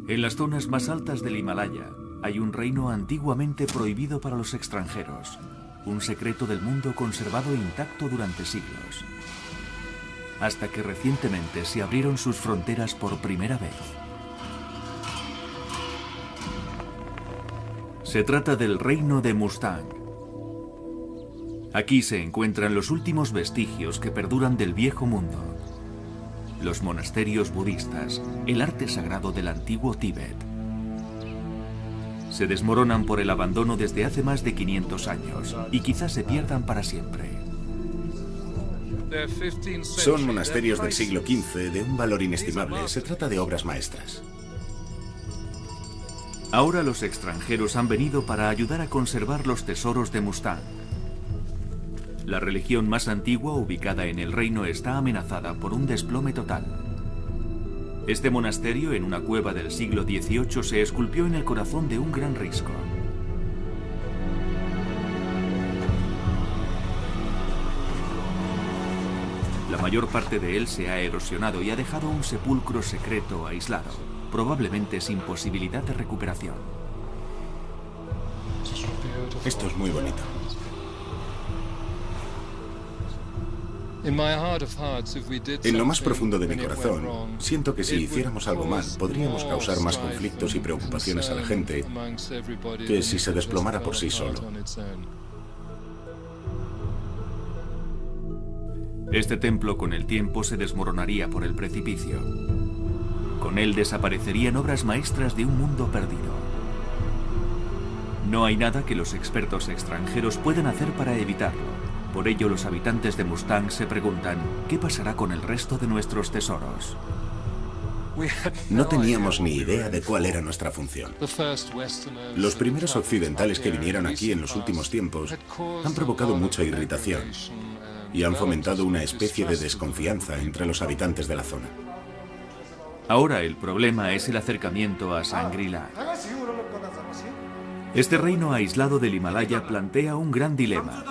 En las zonas más altas del Himalaya hay un reino antiguamente prohibido para los extranjeros, un secreto del mundo conservado intacto durante siglos, hasta que recientemente se abrieron sus fronteras por primera vez. Se trata del reino de Mustang. Aquí se encuentran los últimos vestigios que perduran del viejo mundo. Los monasterios budistas, el arte sagrado del antiguo Tíbet. Se desmoronan por el abandono desde hace más de 500 años y quizás se pierdan para siempre. Son monasterios del siglo XV de un valor inestimable. Se trata de obras maestras. Ahora los extranjeros han venido para ayudar a conservar los tesoros de Mustang. La religión más antigua ubicada en el reino está amenazada por un desplome total. Este monasterio, en una cueva del siglo XVIII, se esculpió en el corazón de un gran risco. La mayor parte de él se ha erosionado y ha dejado un sepulcro secreto aislado, probablemente sin posibilidad de recuperación. Esto es muy bonito. En lo más profundo de mi corazón, siento que si hiciéramos algo mal, podríamos causar más conflictos y preocupaciones a la gente que si se desplomara por sí solo. Este templo con el tiempo se desmoronaría por el precipicio. Con él desaparecerían obras maestras de un mundo perdido. No hay nada que los expertos extranjeros puedan hacer para evitarlo. Por ello, los habitantes de Mustang se preguntan, ¿qué pasará con el resto de nuestros tesoros? No teníamos ni idea de cuál era nuestra función. Los primeros occidentales que vinieron aquí en los últimos tiempos han provocado mucha irritación y han fomentado una especie de desconfianza entre los habitantes de la zona. Ahora el problema es el acercamiento a Shangri-La. Este reino aislado del Himalaya plantea un gran dilema.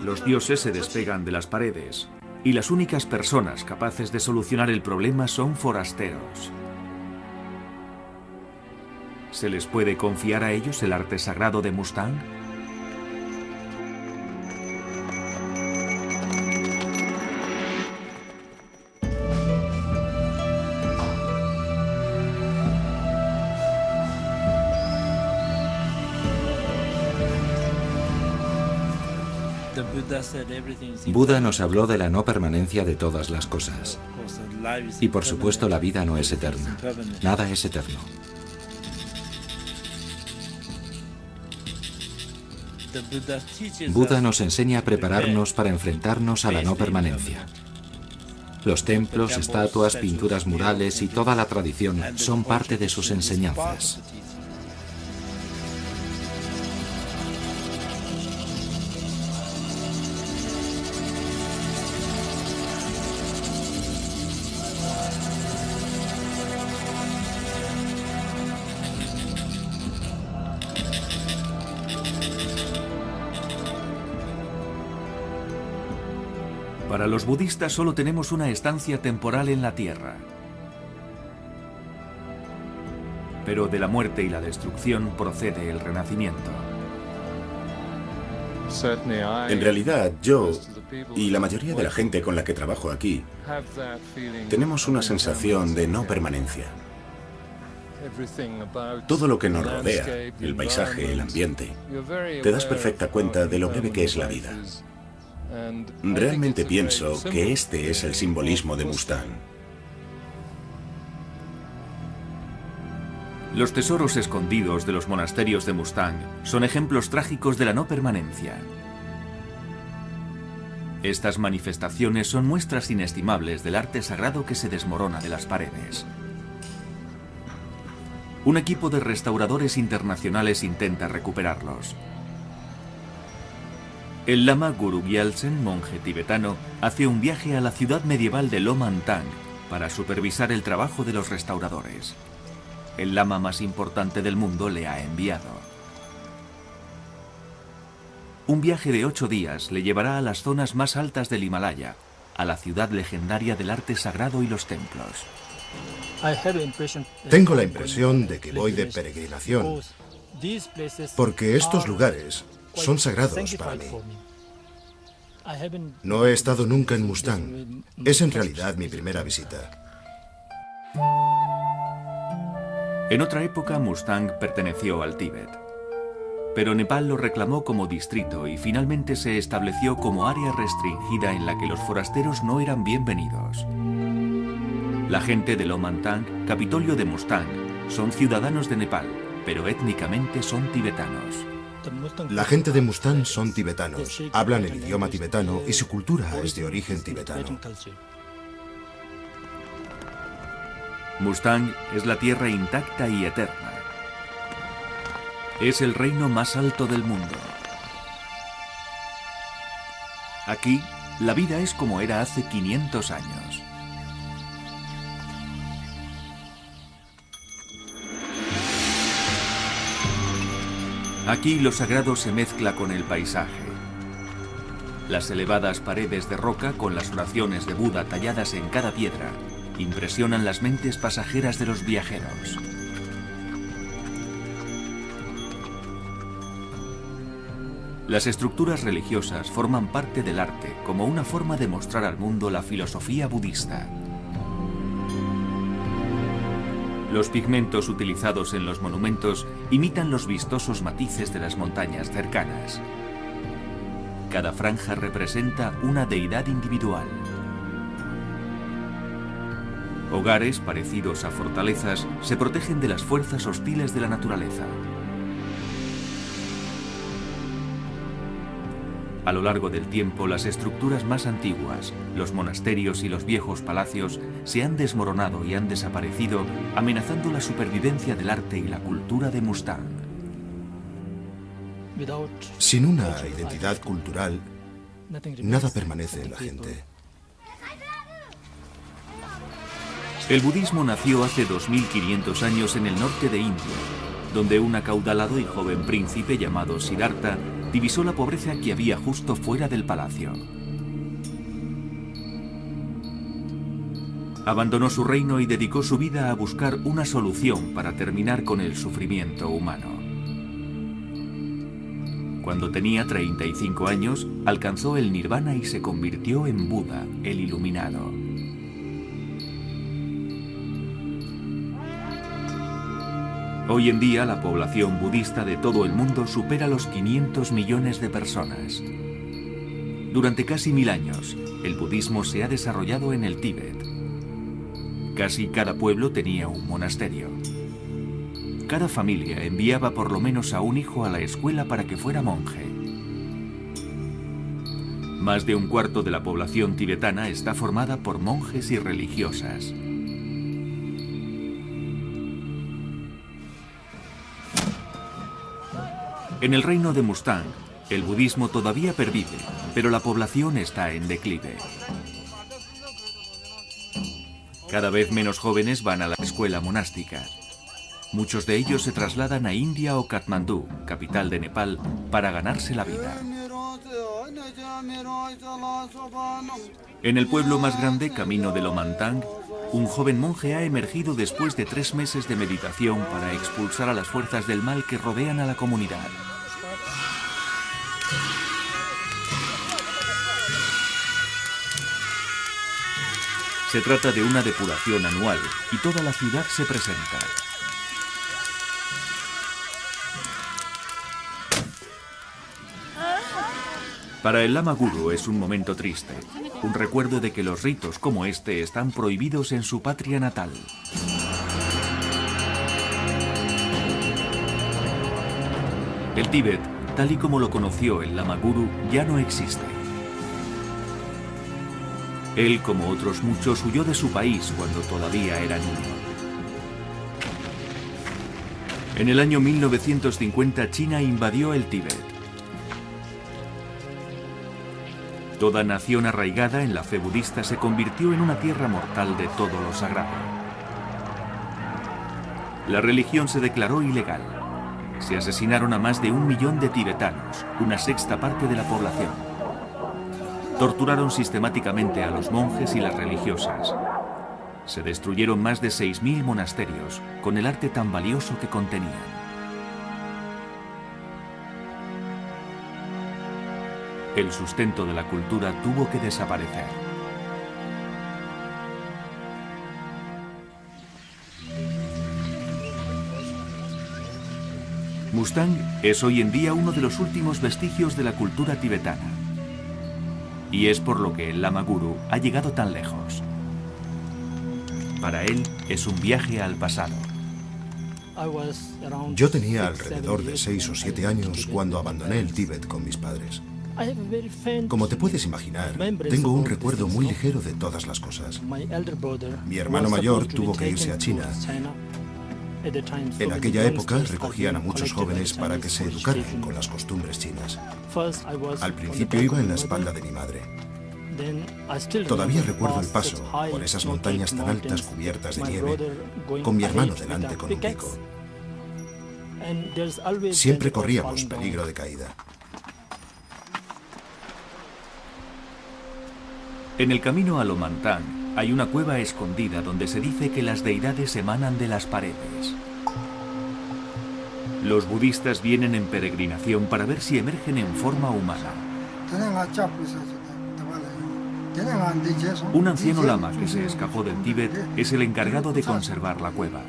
Los dioses se despegan de las paredes y las únicas personas capaces de solucionar el problema son forasteros. ¿Se les puede confiar a ellos el arte sagrado de Mustang? Buda nos habló de la no permanencia de todas las cosas. Y por supuesto la vida no es eterna. Nada es eterno. Buda nos enseña a prepararnos para enfrentarnos a la no permanencia. Los templos, estatuas, pinturas murales y toda la tradición son parte de sus enseñanzas. Para los budistas solo tenemos una estancia temporal en la tierra. Pero de la muerte y la destrucción procede el renacimiento. En realidad, yo y la mayoría de la gente con la que trabajo aquí tenemos una sensación de no permanencia. Todo lo que nos rodea, el paisaje, el ambiente, te das perfecta cuenta de lo breve que es la vida. Realmente pienso que este es el simbolismo de Mustang. Los tesoros escondidos de los monasterios de Mustang son ejemplos trágicos de la no permanencia. Estas manifestaciones son muestras inestimables del arte sagrado que se desmorona de las paredes. Un equipo de restauradores internacionales intenta recuperarlos. El lama Guru Gyaltsen, monje tibetano, hace un viaje a la ciudad medieval de Lomantang para supervisar el trabajo de los restauradores. El lama más importante del mundo le ha enviado. Un viaje de 8 días le llevará a las zonas más altas del Himalaya, a la ciudad legendaria del arte sagrado y los templos. Tengo la impresión de que voy de peregrinación, porque estos lugares son sagrados para mí. No he estado nunca en Mustang. Es en realidad mi primera visita. En otra época, Mustang perteneció al Tíbet. Pero Nepal lo reclamó como distrito y finalmente se estableció como área restringida en la que los forasteros no eran bienvenidos. La gente de Lomantang, Capitolio de Mustang, son ciudadanos de Nepal, pero étnicamente son tibetanos. La gente de Mustang son tibetanos, hablan el idioma tibetano y su cultura es de origen tibetano. Mustang es la tierra intacta y eterna. Es el reino más alto del mundo. Aquí, la vida es como era hace 500 años. Aquí lo sagrado se mezcla con el paisaje. Las elevadas paredes de roca con las oraciones de Buda talladas en cada piedra impresionan las mentes pasajeras de los viajeros. Las estructuras religiosas forman parte del arte como una forma de mostrar al mundo la filosofía budista. Los pigmentos utilizados en los monumentos imitan los vistosos matices de las montañas cercanas. Cada franja representa una deidad individual. Hogares parecidos a fortalezas se protegen de las fuerzas hostiles de la naturaleza. A lo largo del tiempo, las estructuras más antiguas, los monasterios y los viejos palacios se han desmoronado y han desaparecido, amenazando la supervivencia del arte y la cultura de Mustang. Sin una identidad cultural, nada permanece en la gente. El budismo nació hace 2500 años en el norte de India, donde un acaudalado y joven príncipe llamado Siddhartha divisó la pobreza que había justo fuera del palacio. Abandonó su reino y dedicó su vida a buscar una solución para terminar con el sufrimiento humano. Cuando tenía 35 años, alcanzó el nirvana y se convirtió en Buda, el iluminado. Hoy en día, la población budista de todo el mundo supera los 500 millones de personas. Durante casi 1000 años, el budismo se ha desarrollado en el Tíbet. Casi cada pueblo tenía un monasterio. Cada familia enviaba por lo menos a un hijo a la escuela para que fuera monje. Más de un cuarto de la población tibetana está formada por monjes y religiosas. En el reino de Mustang, el budismo todavía pervive, pero la población está en declive. Cada vez menos jóvenes van a la escuela monástica. Muchos de ellos se trasladan a India o Katmandú, capital de Nepal, para ganarse la vida. En el pueblo más grande, camino de Lomantang, un joven monje ha emergido después de 3 meses de meditación para expulsar a las fuerzas del mal que rodean a la comunidad. Se trata de una depuración anual y toda la ciudad se presenta. Para el Lama Guru es un momento triste, un recuerdo de que los ritos como este están prohibidos en su patria natal. El Tíbet, tal y como lo conoció el Lama Guru, ya no existe. Él, como otros muchos, huyó de su país cuando todavía era niño. En el año 1950, China invadió el Tíbet. Toda nación arraigada en la fe budista se convirtió en una tierra mortal de todo lo sagrado. La religión se declaró ilegal. Se asesinaron a más de 1 millón de tibetanos, una sexta parte de la población. Torturaron sistemáticamente a los monjes y las religiosas. Se destruyeron más de 6.000 monasterios, con el arte tan valioso que contenían. El sustento de la cultura tuvo que desaparecer. Mustang es hoy en día uno de los últimos vestigios de la cultura tibetana. Y es por lo que el Lama Guru ha llegado tan lejos. Para él es un viaje al pasado. Yo tenía alrededor de 6 o 7 años cuando abandoné el Tíbet con mis padres. Como te puedes imaginar, tengo un recuerdo muy ligero de todas las cosas. Mi hermano mayor tuvo que irse a China. En aquella época recogían a muchos jóvenes para que se educaran con las costumbres chinas. Al principio iba en la espalda de mi madre. Todavía recuerdo el paso por esas montañas tan altas cubiertas de nieve, con mi hermano delante con un pico. Siempre corríamos peligro de caída. En el camino a Lomantang hay una cueva escondida donde se dice que las deidades emanan de las paredes. Los budistas vienen en peregrinación para ver si emergen en forma humana. Un anciano lama que se escapó del Tíbet es el encargado de conservar la cueva.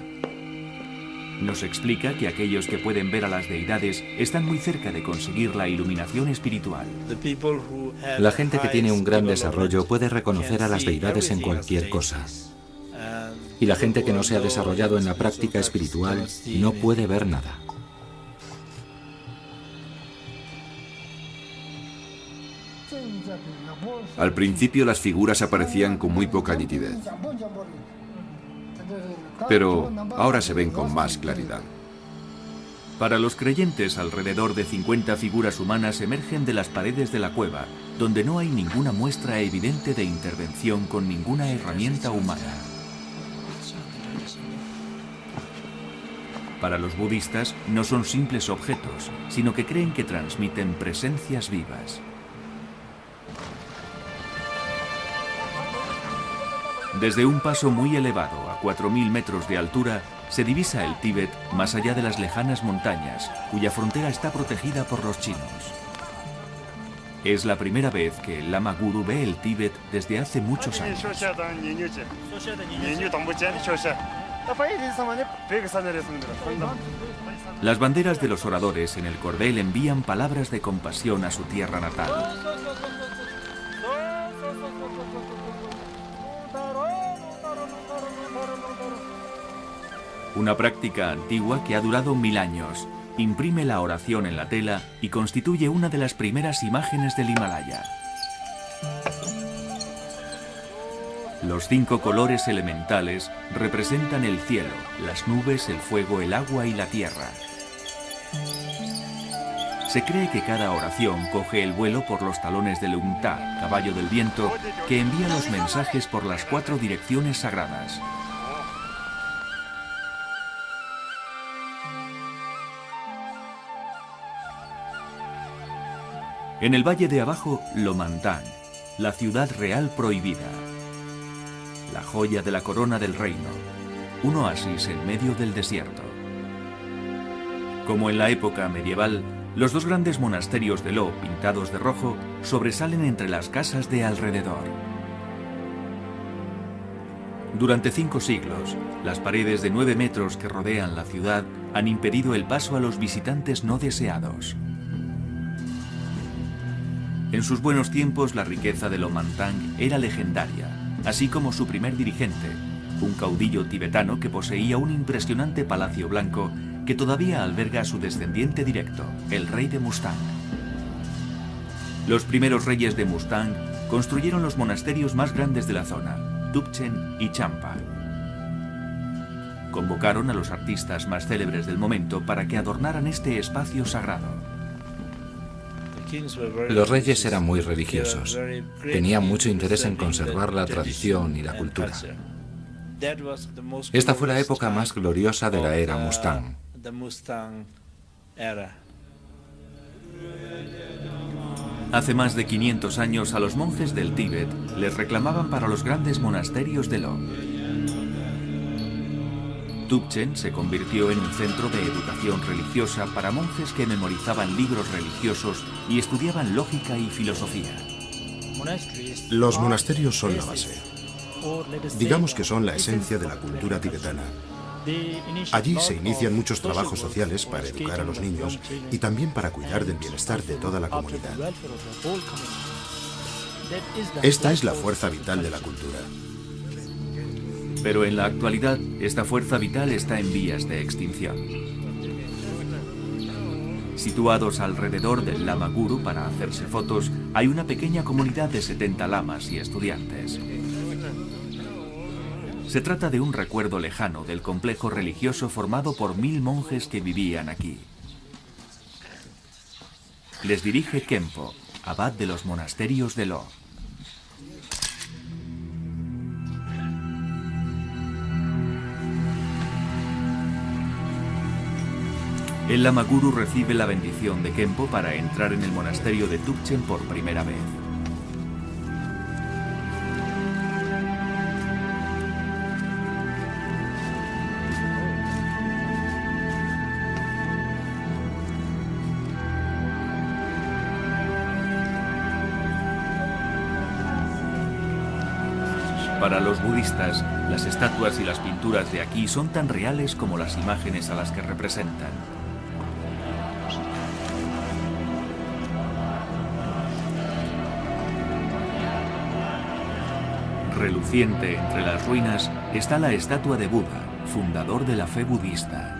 Nos explica que aquellos que pueden ver a las deidades están muy cerca de conseguir la iluminación espiritual. La gente que tiene un gran desarrollo puede reconocer a las deidades en cualquier cosa. Y la gente que no se ha desarrollado en la práctica espiritual no puede ver nada. Al principio las figuras aparecían con muy poca nitidez, pero ahora se ven con más claridad. Para los creyentes, alrededor de 50 figuras humanas emergen de las paredes de la cueva, donde no hay ninguna muestra evidente de intervención con ninguna herramienta humana. Para los budistas, no son simples objetos, sino que creen que transmiten presencias vivas. Desde un paso muy elevado, a 4.000 metros de altura, se divisa el Tíbet más allá de las lejanas montañas, cuya frontera está protegida por los chinos. Es la primera vez que el Lama Guru ve el Tíbet desde hace muchos años. Las banderas de los oradores en el cordel envían palabras de compasión a su tierra natal. Una práctica antigua que ha durado 1000 años, imprime la oración en la tela y constituye una de las primeras imágenes del Himalaya. Los 5 colores elementales representan el cielo, las nubes, el fuego, el agua y la tierra. Se cree que cada oración coge el vuelo por los talones del Untá, caballo del viento, que envía los mensajes por las 4 direcciones sagradas. En el valle de abajo, Lomantang, la ciudad real prohibida. La joya de la corona del reino, un oasis en medio del desierto. Como en la época medieval, los 2 grandes monasterios de Lo, pintados de rojo, sobresalen entre las casas de alrededor. Durante 5 siglos, las paredes de 9 metros que rodean la ciudad han impedido el paso a los visitantes no deseados. En sus buenos tiempos, la riqueza de Lomantang era legendaria, así como su primer dirigente, un caudillo tibetano que poseía un impresionante palacio blanco que todavía alberga a su descendiente directo, el rey de Mustang. Los primeros reyes de Mustang construyeron los monasterios más grandes de la zona, Tubchen y Champa. Convocaron a los artistas más célebres del momento para que adornaran este espacio sagrado. Los reyes eran muy religiosos. Tenían mucho interés en conservar la tradición y la cultura. Esta fue la época más gloriosa de la era Mustang. Hace más de 500 años a los monjes del Tíbet les reclamaban para los grandes monasterios de Lo. Tubchen se convirtió en un centro de educación religiosa para monjes que memorizaban libros religiosos y estudiaban lógica y filosofía. Los monasterios son la base. Digamos que son la esencia de la cultura tibetana. Allí se inician muchos trabajos sociales para educar a los niños y también para cuidar del bienestar de toda la comunidad. Esta es la fuerza vital de la cultura. Pero en la actualidad, esta fuerza vital está en vías de extinción. Situados alrededor del Lama Guru para hacerse fotos, hay una pequeña comunidad de 70 lamas y estudiantes. Se trata de un recuerdo lejano del complejo religioso formado por 1000 monjes que vivían aquí. Les dirige Khenpo, abad de los monasterios de Lo. El Lama Guru recibe la bendición de Khenpo para entrar en el monasterio de Tubchen por primera vez. Para los budistas, las estatuas y las pinturas de aquí son tan reales como las imágenes a las que representan. Reluciente entre las ruinas está la estatua de Buda, fundador de la fe budista.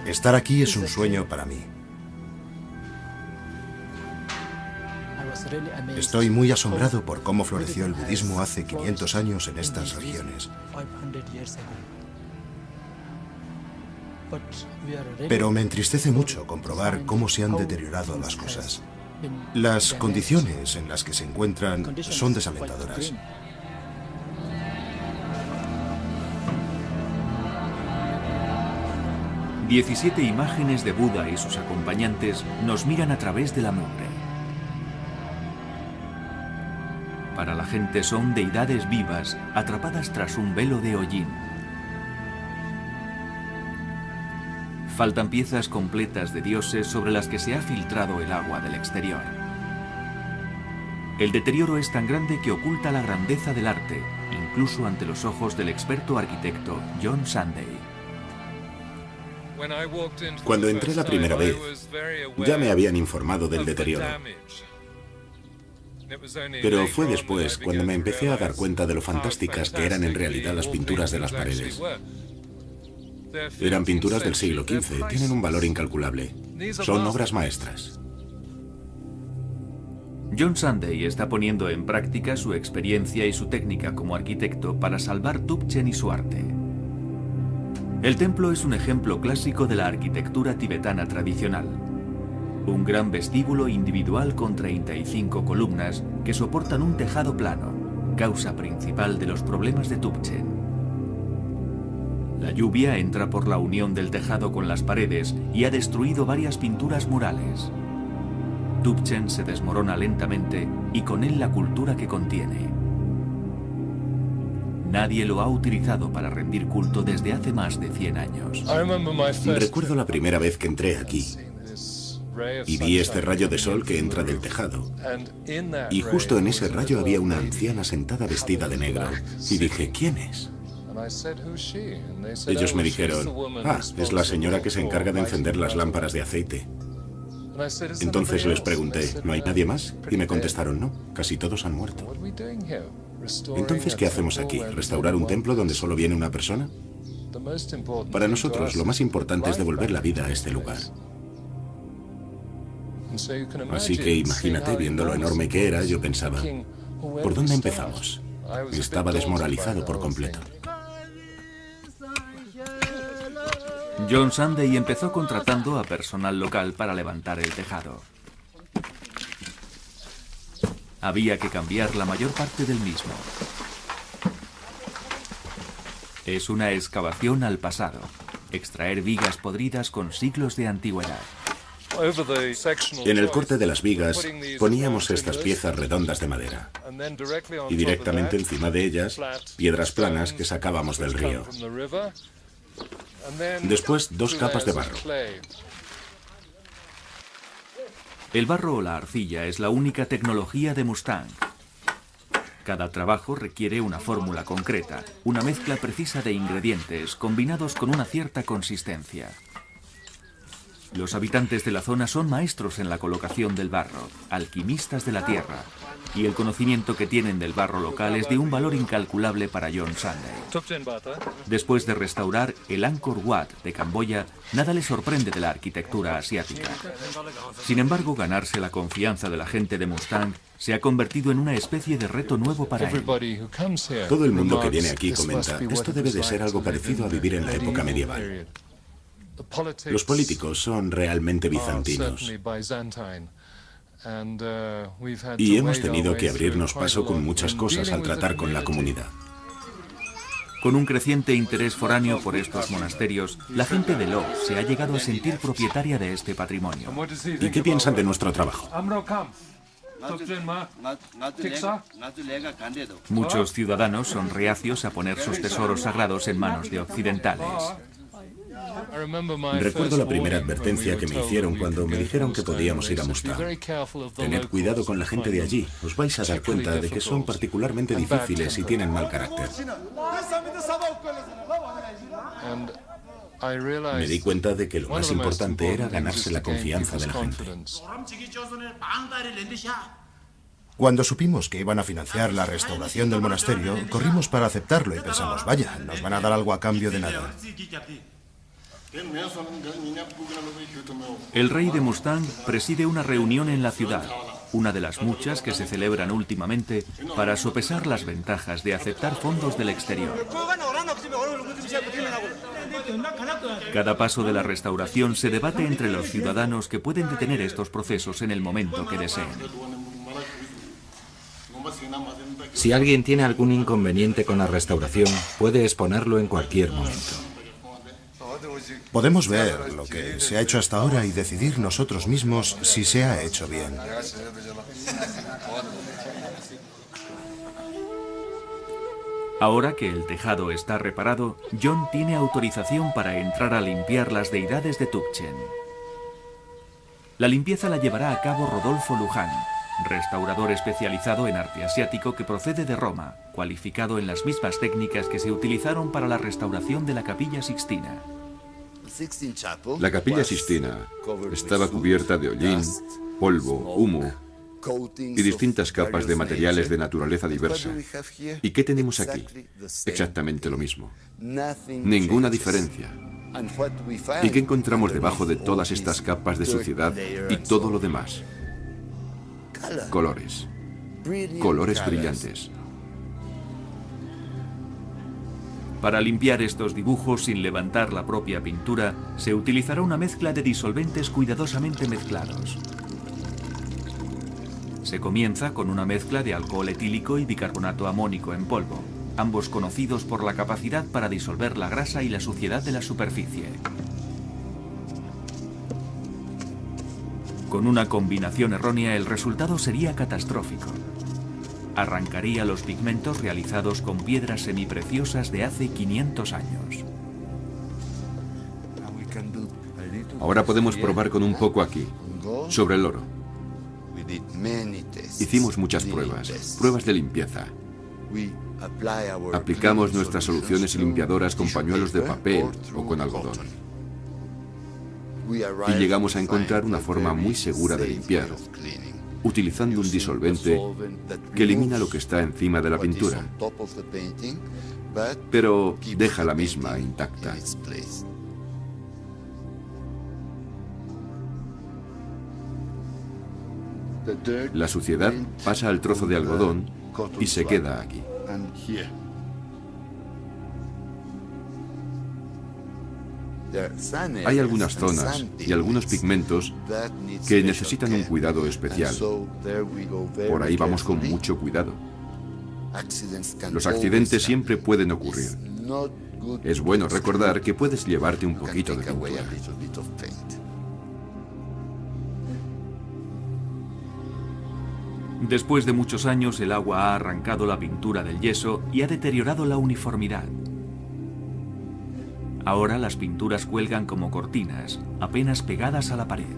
Estar aquí es un sueño para mí. Estoy muy asombrado por cómo floreció el budismo hace 500 años en estas regiones. Pero me entristece mucho comprobar cómo se han deteriorado las cosas. Las condiciones en las que se encuentran son desalentadoras. «17 imágenes de Buda y sus acompañantes nos miran a través de la mugre. Para la gente son deidades vivas atrapadas tras un velo de hollín. Faltan piezas completas de dioses sobre las que se ha filtrado el agua del exterior. El deterioro es tan grande que oculta la grandeza del arte, incluso ante los ojos del experto arquitecto John Sunday. Cuando entré la primera vez, ya me habían informado del deterioro. Pero fue después cuando me empecé a dar cuenta de lo fantásticas que eran en realidad las pinturas de las paredes. Eran pinturas del siglo XV, tienen un valor incalculable. Son obras maestras. John Sunday está poniendo en práctica su experiencia y su técnica como arquitecto para salvar Tubchen y su arte. El templo es un ejemplo clásico de la arquitectura tibetana tradicional. Un gran vestíbulo individual con 35 columnas que soportan un tejado plano, causa principal de los problemas de Tubchen. La lluvia entra por la unión del tejado con las paredes y ha destruido varias pinturas murales. Tubchen se desmorona lentamente y con él la cultura que contiene. Nadie lo ha utilizado para rendir culto desde hace más de 100 años. Recuerdo la primera vez que entré aquí y vi este rayo de sol que entra del tejado. Y justo en ese rayo había una anciana sentada vestida de negro. Y dije, ¿quién es? Ellos me dijeron, es la señora que se encarga de encender las lámparas de aceite. Entonces les pregunté, ¿no hay nadie más? Y me contestaron, no, casi todos han muerto. Entonces, ¿qué hacemos aquí? ¿Restaurar un templo donde solo viene una persona? Para nosotros, lo más importante es devolver la vida a este lugar. Así que imagínate, viendo lo enorme que era, yo pensaba, ¿por dónde empezamos? Estaba desmoralizado por completo. John Sunday empezó contratando a personal local para levantar el tejado. Había que cambiar la mayor parte del mismo. Es una excavación al pasado, extraer vigas podridas con siglos de antigüedad. En el corte de las vigas poníamos estas piezas redondas de madera y directamente encima de ellas piedras planas que sacábamos del río. Después 2 capas de barro. El barro o la arcilla es la única tecnología de Mustang. Cada trabajo requiere una fórmula concreta, una mezcla precisa de ingredientes combinados con una cierta consistencia. Los habitantes de la zona son maestros en la colocación del barro, alquimistas de la tierra, y el conocimiento que tienen del barro local es de un valor incalculable para John Sunday. Después de restaurar el Angkor Wat de Camboya, nada le sorprende de la arquitectura asiática. Sin embargo, ganarse la confianza de la gente de Mustang se ha convertido en una especie de reto nuevo para él. Todo el mundo que viene aquí comenta, esto debe de ser algo parecido a vivir en la época medieval. Los políticos son realmente bizantinos. Y hemos tenido que abrirnos paso con muchas cosas al tratar con la comunidad. Con un creciente interés foráneo por estos monasterios, la gente de Lo se ha llegado a sentir propietaria de este patrimonio. ¿Y qué piensan de nuestro trabajo? Muchos ciudadanos son reacios a poner sus tesoros sagrados en manos de occidentales. Recuerdo la primera advertencia que me hicieron cuando me dijeron que podíamos ir a Mustang. Tened cuidado con la gente de allí, os vais a dar cuenta de que son particularmente difíciles y tienen mal carácter. Me di cuenta de que lo más importante era ganarse la confianza de la gente. Cuando supimos que iban a financiar la restauración del monasterio, corrimos para aceptarlo y pensamos, vaya, nos van a dar algo a cambio de nada. El rey de Mustang preside una reunión en la ciudad, una de las muchas que se celebran últimamente para sopesar las ventajas de aceptar fondos del exterior. Cada paso de la restauración se debate entre los ciudadanos que pueden detener estos procesos en el momento que deseen. Si alguien tiene algún inconveniente con la restauración, puede exponerlo en cualquier momento. Podemos ver lo que se ha hecho hasta ahora y decidir nosotros mismos si se ha hecho bien. Ahora que el tejado está reparado, John tiene autorización para entrar a limpiar las deidades de Tubchen. La limpieza la llevará a cabo Rodolfo Luján, restaurador especializado en arte asiático que procede de Roma, cualificado en las mismas técnicas que se utilizaron para la restauración de la Capilla Sixtina. La Capilla Sixtina estaba cubierta de hollín, polvo, humo y distintas capas de materiales de naturaleza diversa. ¿Y qué tenemos aquí? Exactamente lo mismo. Ninguna diferencia. ¿Y qué encontramos debajo de todas estas capas de suciedad y todo lo demás? Colores. Colores brillantes. Para limpiar estos dibujos sin levantar la propia pintura, se utilizará una mezcla de disolventes cuidadosamente mezclados. Se comienza con una mezcla de alcohol etílico y bicarbonato amónico en polvo, ambos conocidos por la capacidad para disolver la grasa y la suciedad de la superficie. Con una combinación errónea, el resultado sería catastrófico. Arrancaría los pigmentos realizados con piedras semipreciosas de hace 500 años. Ahora podemos probar con un poco aquí, sobre el oro. Hicimos muchas pruebas de limpieza. Aplicamos nuestras soluciones limpiadoras con pañuelos de papel o con algodón. Y llegamos a encontrar una forma muy segura de limpiar, utilizando un disolvente que elimina lo que está encima de la pintura, pero deja la misma intacta. La suciedad pasa al trozo de algodón y se queda aquí. Hay algunas zonas y algunos pigmentos que necesitan un cuidado especial. Por ahí vamos con mucho cuidado. Los accidentes siempre pueden ocurrir. Es bueno recordar que puedes llevarte un poquito de pintura. Después de muchos años, el agua ha arrancado la pintura del yeso y ha deteriorado la uniformidad. Ahora las pinturas cuelgan como cortinas, apenas pegadas a la pared.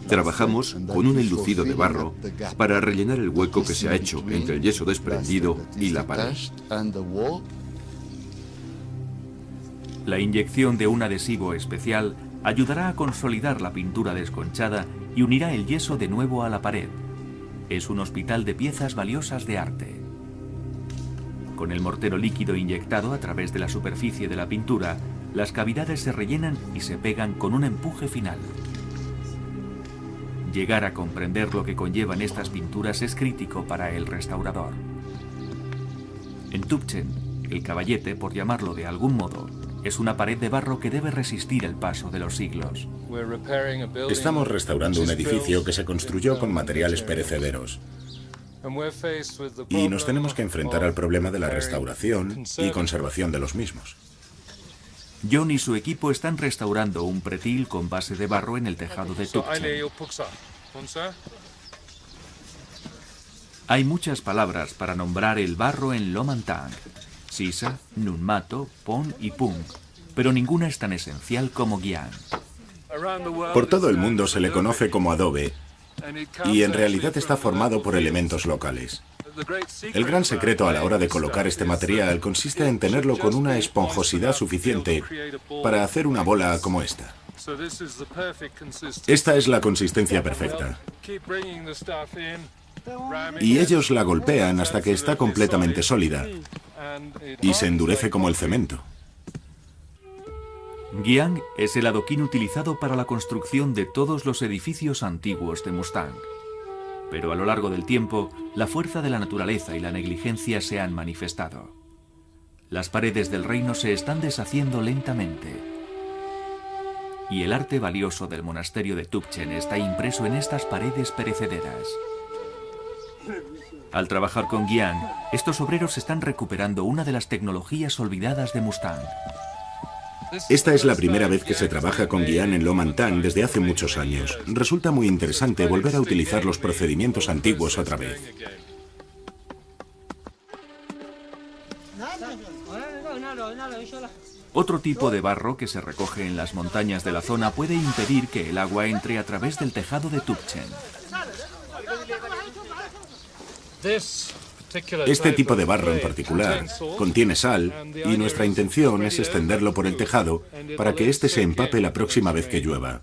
Trabajamos con un enlucido de barro para rellenar el hueco que se ha hecho entre el yeso desprendido y la pared. La inyección de un adhesivo especial ayudará a consolidar la pintura desconchada y unirá el yeso de nuevo a la pared. Es un hospital de piezas valiosas de arte. Con el mortero líquido inyectado a través de la superficie de la pintura, las cavidades se rellenan y se pegan con un empuje final. Llegar a comprender lo que conllevan estas pinturas es crítico para el restaurador. En Tübingen, el caballete, por llamarlo de algún modo, es una pared de barro que debe resistir el paso de los siglos. Estamos restaurando un edificio que se construyó con materiales perecederos. Y nos tenemos que enfrentar al problema de la restauración y conservación de los mismos. John y su equipo están restaurando un pretil con base de barro en el tejado de Tübingen. Hay muchas palabras para nombrar el barro en Lomantang: sisa, nunmato, pon y pung, pero ninguna es tan esencial como Gyan. Por todo el mundo se le conoce como adobe y en realidad está formado por elementos locales. El gran secreto a la hora de colocar este material consiste en tenerlo con una esponjosidad suficiente para hacer una bola como esta. Esta es la consistencia perfecta. Y ellos la golpean hasta que está completamente sólida y se endurece como el cemento. Gyan es el adoquín utilizado para la construcción de todos los edificios antiguos de Mustang. Pero a lo largo del tiempo, la fuerza de la naturaleza y la negligencia se han manifestado. Las paredes del reino se están deshaciendo lentamente. Y el arte valioso del monasterio de Tübingen está impreso en estas paredes perecederas. Al trabajar con Gyan, estos obreros están recuperando una de las tecnologías olvidadas de Mustang. Esta es la primera vez que se trabaja con Gyan en Lomantang desde hace muchos años. Resulta muy interesante volver a utilizar los procedimientos antiguos otra vez. Otro tipo de barro que se recoge en las montañas de la zona puede impedir que el agua entre a través del tejado de Tübingen. Este tipo de barro en particular contiene sal y nuestra intención es extenderlo por el tejado para que éste se empape la próxima vez que llueva.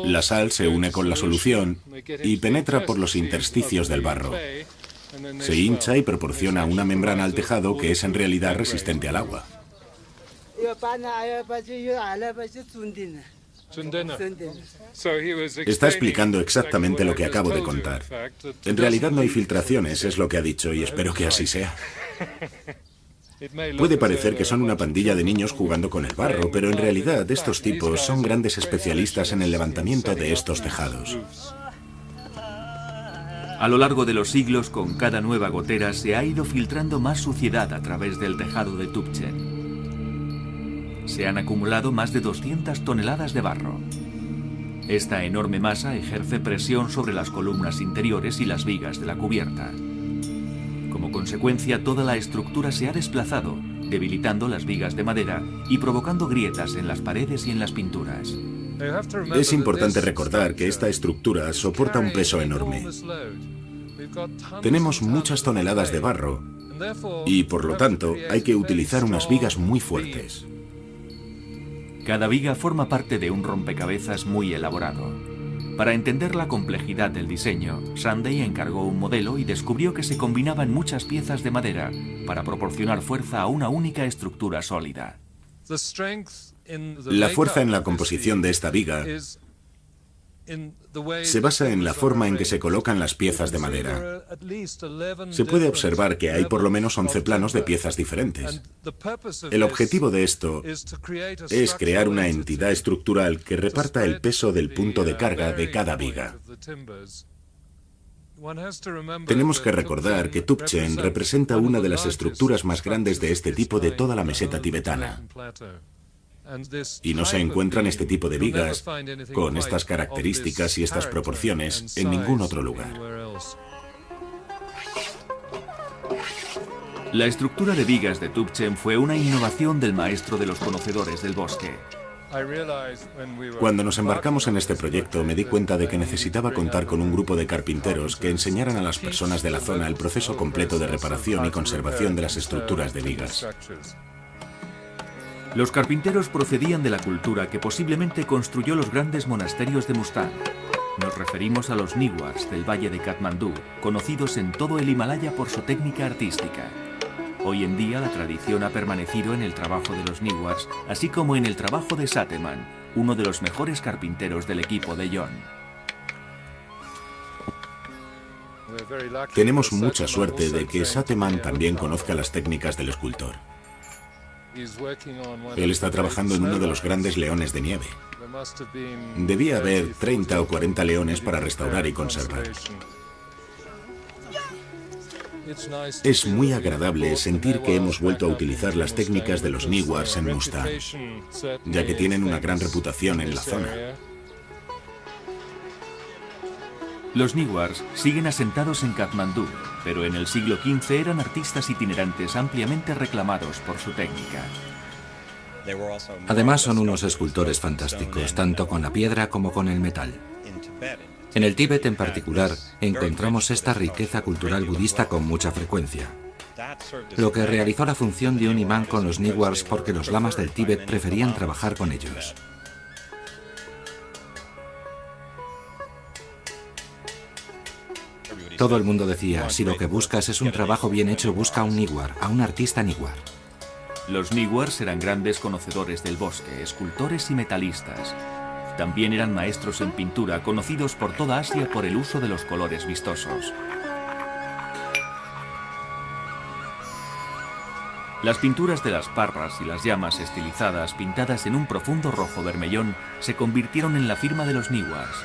La sal se une con la solución y penetra por los intersticios del barro. Se hincha y proporciona una membrana al tejado que es en realidad resistente al agua. Está explicando exactamente lo que acabo de contar. En realidad no hay filtraciones, es lo que ha dicho, y espero que así sea. Puede parecer que son una pandilla de niños jugando con el barro, pero en realidad estos tipos son grandes especialistas en el levantamiento de estos tejados. A lo largo de los siglos, con cada nueva gotera se ha ido filtrando más suciedad a través del tejado de Tübingen. Se han acumulado más de 200 toneladas de barro. Esta enorme masa ejerce presión sobre las columnas interiores y las vigas de la cubierta. Como consecuencia, toda la estructura se ha desplazado, debilitando las vigas de madera y provocando grietas en las paredes y en las pinturas. Es importante recordar que esta estructura soporta un peso enorme. Tenemos muchas toneladas de barro y, por lo tanto, hay que utilizar unas vigas muy fuertes. Cada viga forma parte de un rompecabezas muy elaborado. Para entender la complejidad del diseño, Sunday encargó un modelo y descubrió que se combinaban muchas piezas de madera para proporcionar fuerza a una única estructura sólida. La fuerza en la composición de esta viga se basa en la forma en que se colocan las piezas de madera. Se puede observar que hay por lo menos 11 planos de piezas diferentes. El objetivo de esto es crear una entidad estructural que reparta el peso del punto de carga de cada viga. Tenemos que recordar que Tübingen representa una de las estructuras más grandes de este tipo de toda la meseta tibetana. Y no se encuentran este tipo de vigas con estas características y estas proporciones en ningún otro lugar. La estructura de vigas de Tubchen fue una innovación del maestro de los conocedores del bosque. Cuando nos embarcamos en este proyecto me di cuenta de que necesitaba contar con un grupo de carpinteros que enseñaran a las personas de la zona el proceso completo de reparación y conservación de las estructuras de vigas. Los carpinteros procedían de la cultura que posiblemente construyó los grandes monasterios de Mustang. Nos referimos a los Newars del valle de Katmandú, conocidos en todo el Himalaya por su técnica artística. Hoy en día la tradición ha permanecido en el trabajo de los Newars, así como en el trabajo de Sateman, uno de los mejores carpinteros del equipo de John. Tenemos mucha suerte de que Sateman también conozca las técnicas del escultor. Él está trabajando en uno de los grandes leones de nieve. Debía haber 30 o 40 leones para restaurar y conservar. Es muy agradable sentir que hemos vuelto a utilizar las técnicas de los Newars en Mustang, ya que tienen una gran reputación en la zona. Los Newars siguen asentados en Katmandú, pero en el siglo XV eran artistas itinerantes ampliamente reclamados por su técnica. Además son unos escultores fantásticos, tanto con la piedra como con el metal. En el Tíbet en particular, encontramos esta riqueza cultural budista con mucha frecuencia, lo que realizó la función de un imán con los Newars porque los lamas del Tíbet preferían trabajar con ellos. Todo el mundo decía, si lo que buscas es un trabajo bien hecho, busca a un Newar, a un artista Newar. Los Newars eran grandes conocedores del bosque, escultores y metalistas. También eran maestros en pintura, conocidos por toda Asia por el uso de los colores vistosos. Las pinturas de las parras y las llamas estilizadas, pintadas en un profundo rojo vermellón, se convirtieron en la firma de los Newars.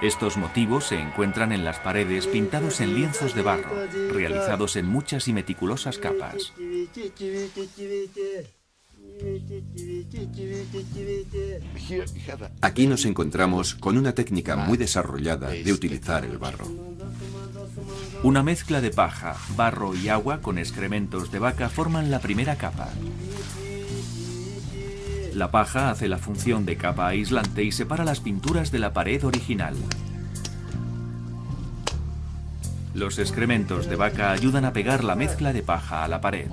Estos motivos se encuentran en las paredes pintados en lienzos de barro, realizados en muchas y meticulosas capas. Aquí nos encontramos con una técnica muy desarrollada de utilizar el barro. Una mezcla de paja, barro y agua con excrementos de vaca forman la primera capa. La paja hace la función de capa aislante y separa las pinturas de la pared original. Los excrementos de vaca ayudan a pegar la mezcla de paja a la pared.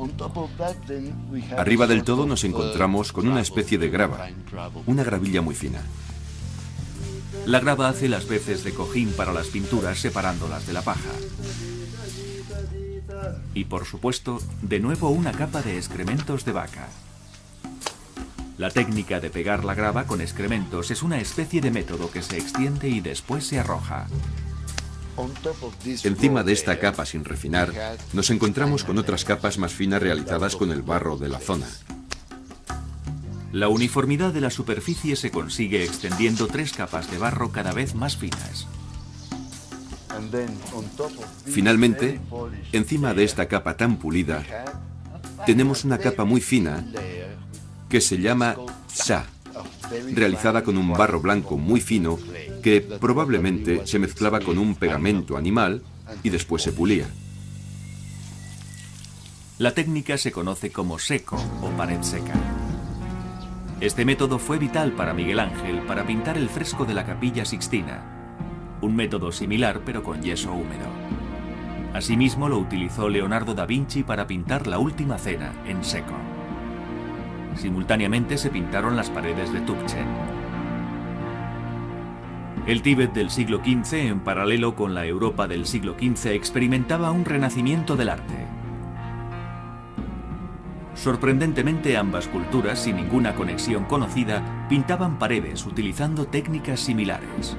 Arriba del todo nos encontramos con una especie de grava, una gravilla muy fina. La grava hace las veces de cojín para las pinturas separándolas de la paja. Y por supuesto, de nuevo una capa de excrementos de vaca. La técnica de pegar la grava con excrementos es una especie de método que se extiende y después se arroja. Encima de esta capa sin refinar, nos encontramos con otras capas más finas realizadas con el barro de la zona. La uniformidad de la superficie se consigue extendiendo 3 capas de barro cada vez más finas. Finalmente, encima de esta capa tan pulida, tenemos una capa muy fina que se llama sha, realizada con un barro blanco muy fino que probablemente se mezclaba con un pegamento animal y después se pulía. La técnica se conoce como seco o pared seca. Este método fue vital para Miguel Ángel para pintar el fresco de la Capilla Sixtina, un método similar pero con yeso húmedo. Asimismo lo utilizó Leonardo da Vinci para pintar la Última Cena en seco. Simultáneamente se pintaron las paredes de Tubchen. El Tíbet del siglo XV, en paralelo con la Europa del siglo XV, experimentaba un renacimiento del arte. Sorprendentemente, ambas culturas, sin ninguna conexión conocida, pintaban paredes utilizando técnicas similares.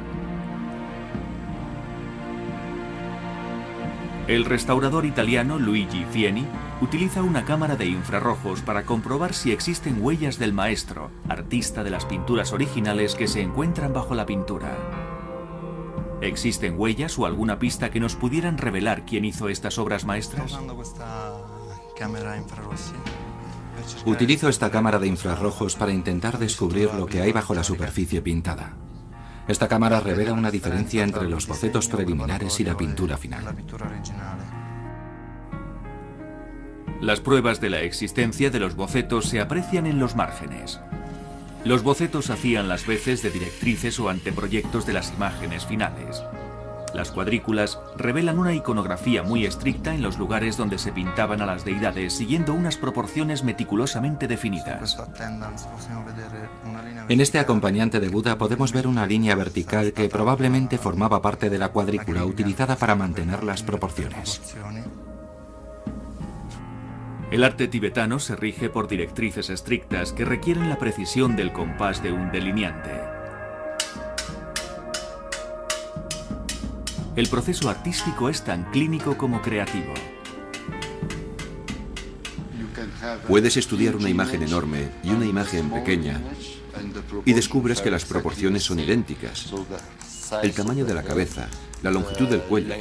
El restaurador italiano Luigi Fieni utiliza una cámara de infrarrojos para comprobar si existen huellas del maestro, artista de las pinturas originales que se encuentran bajo la pintura. ¿Existen huellas o alguna pista que nos pudieran revelar quién hizo estas obras maestras? Utilizo esta cámara de infrarrojos para intentar descubrir lo que hay bajo la superficie pintada. Esta cámara revela una diferencia entre los bocetos preliminares y la pintura final. Las pruebas de la existencia de los bocetos se aprecian en los márgenes. Los bocetos hacían las veces de directrices o anteproyectos de las imágenes finales. Las cuadrículas revelan una iconografía muy estricta en los lugares donde se pintaban a las deidades siguiendo unas proporciones meticulosamente definidas. En este acompañante de Buda podemos ver una línea vertical que probablemente formaba parte de la cuadrícula utilizada para mantener las proporciones. El arte tibetano se rige por directrices estrictas que requieren la precisión del compás de un delineante. El proceso artístico es tan clínico como creativo. Puedes estudiar una imagen enorme y una imagen pequeña y descubres que las proporciones son idénticas. El tamaño de la cabeza, la longitud del cuello.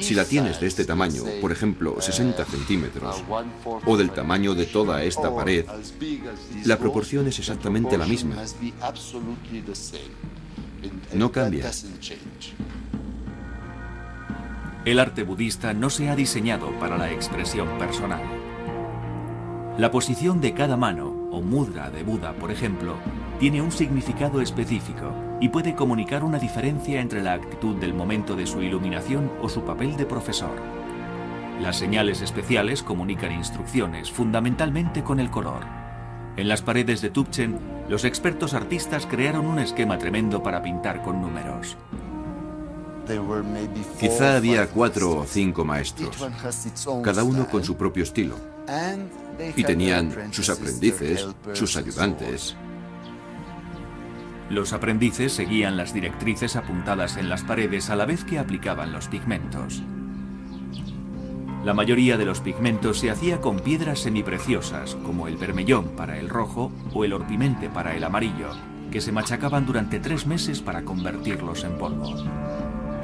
Si la tienes de este tamaño, por ejemplo, 60 centímetros, o del tamaño de toda esta pared, la proporción es exactamente la misma. No cambia. El arte budista no se ha diseñado para la expresión personal. La posición de cada mano, o mudra de Buda, por ejemplo, tiene un significado específico y puede comunicar una diferencia entre la actitud del momento de su iluminación o su papel de profesor. Las señales especiales comunican instrucciones, fundamentalmente con el color. En las paredes de Tubchen, los expertos artistas crearon un esquema tremendo para pintar con números. Quizá había 4 o 5 maestros, cada uno con su propio estilo. Y tenían sus aprendices, sus ayudantes. Los aprendices seguían las directrices apuntadas en las paredes a la vez que aplicaban los pigmentos. La mayoría de los pigmentos se hacía con piedras semipreciosas, como el bermellón para el rojo o el orpimente para el amarillo, que se machacaban durante 3 meses para convertirlos en polvo.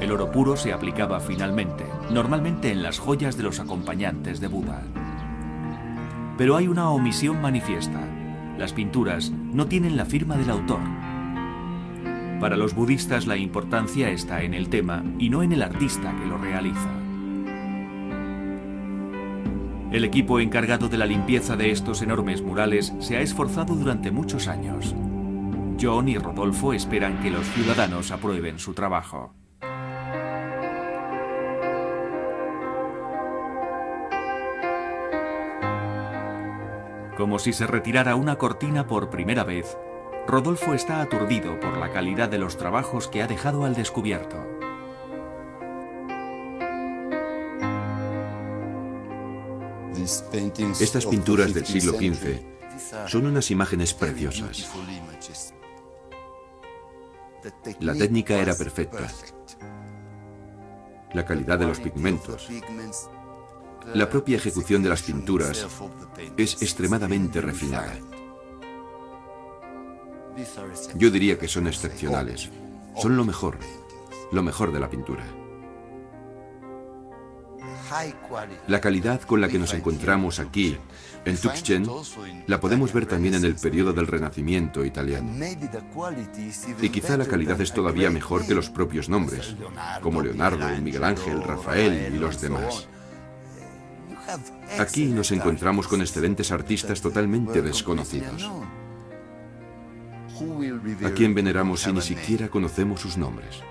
El oro puro se aplicaba finalmente, normalmente en las joyas de los acompañantes de Buda. Pero hay una omisión manifiesta. Las pinturas no tienen la firma del autor. Para los budistas la importancia está en el tema y no en el artista que lo realiza. El equipo encargado de la limpieza de estos enormes murales se ha esforzado durante muchos años. John y Rodolfo esperan que los ciudadanos aprueben su trabajo. Como si se retirara una cortina por primera vez, Rodolfo está aturdido por la calidad de los trabajos que ha dejado al descubierto. Estas pinturas del siglo XV son unas imágenes preciosas. La técnica era perfecta. La calidad de los pigmentos. La propia ejecución de las pinturas es extremadamente refinada. Yo diría que son excepcionales. Son lo mejor de la pintura. La calidad con la que nos encontramos aquí, en Tubchen, la podemos ver también en el periodo del Renacimiento italiano. Y quizá la calidad es todavía mejor que los propios nombres, como Leonardo, Miguel Ángel, Rafael y los demás. Aquí nos encontramos con excelentes artistas totalmente desconocidos. ¿A quién veneramos si ni siquiera conocemos sus nombres?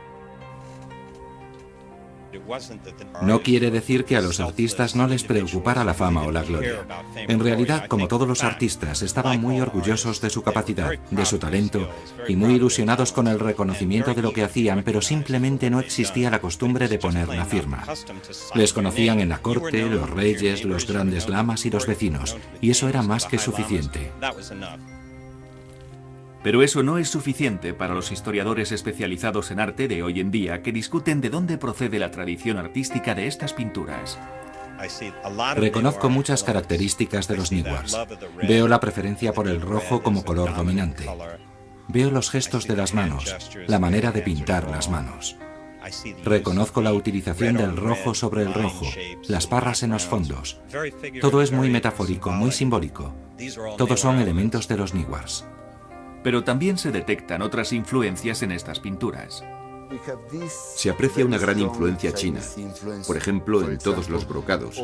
No quiere decir que a los artistas no les preocupara la fama o la gloria. En realidad, como todos los artistas, estaban muy orgullosos de su capacidad, de su talento, y muy ilusionados con el reconocimiento de lo que hacían, pero simplemente no existía la costumbre de poner una firma. Les conocían en la corte, los reyes, los grandes lamas y los vecinos, y eso era más que suficiente. Pero eso no es suficiente para los historiadores especializados en arte de hoy en día que discuten de dónde procede la tradición artística de estas pinturas. Reconozco muchas características de los Newars. Veo la preferencia por el rojo como color dominante. Veo los gestos de las manos, la manera de pintar las manos. Reconozco la utilización del rojo sobre el rojo, las barras en los fondos. Todo es muy metafórico, muy simbólico. Todos son elementos de los Niwars. Pero también se detectan otras influencias en estas pinturas. Se aprecia una gran influencia china, por ejemplo, en todos los brocados.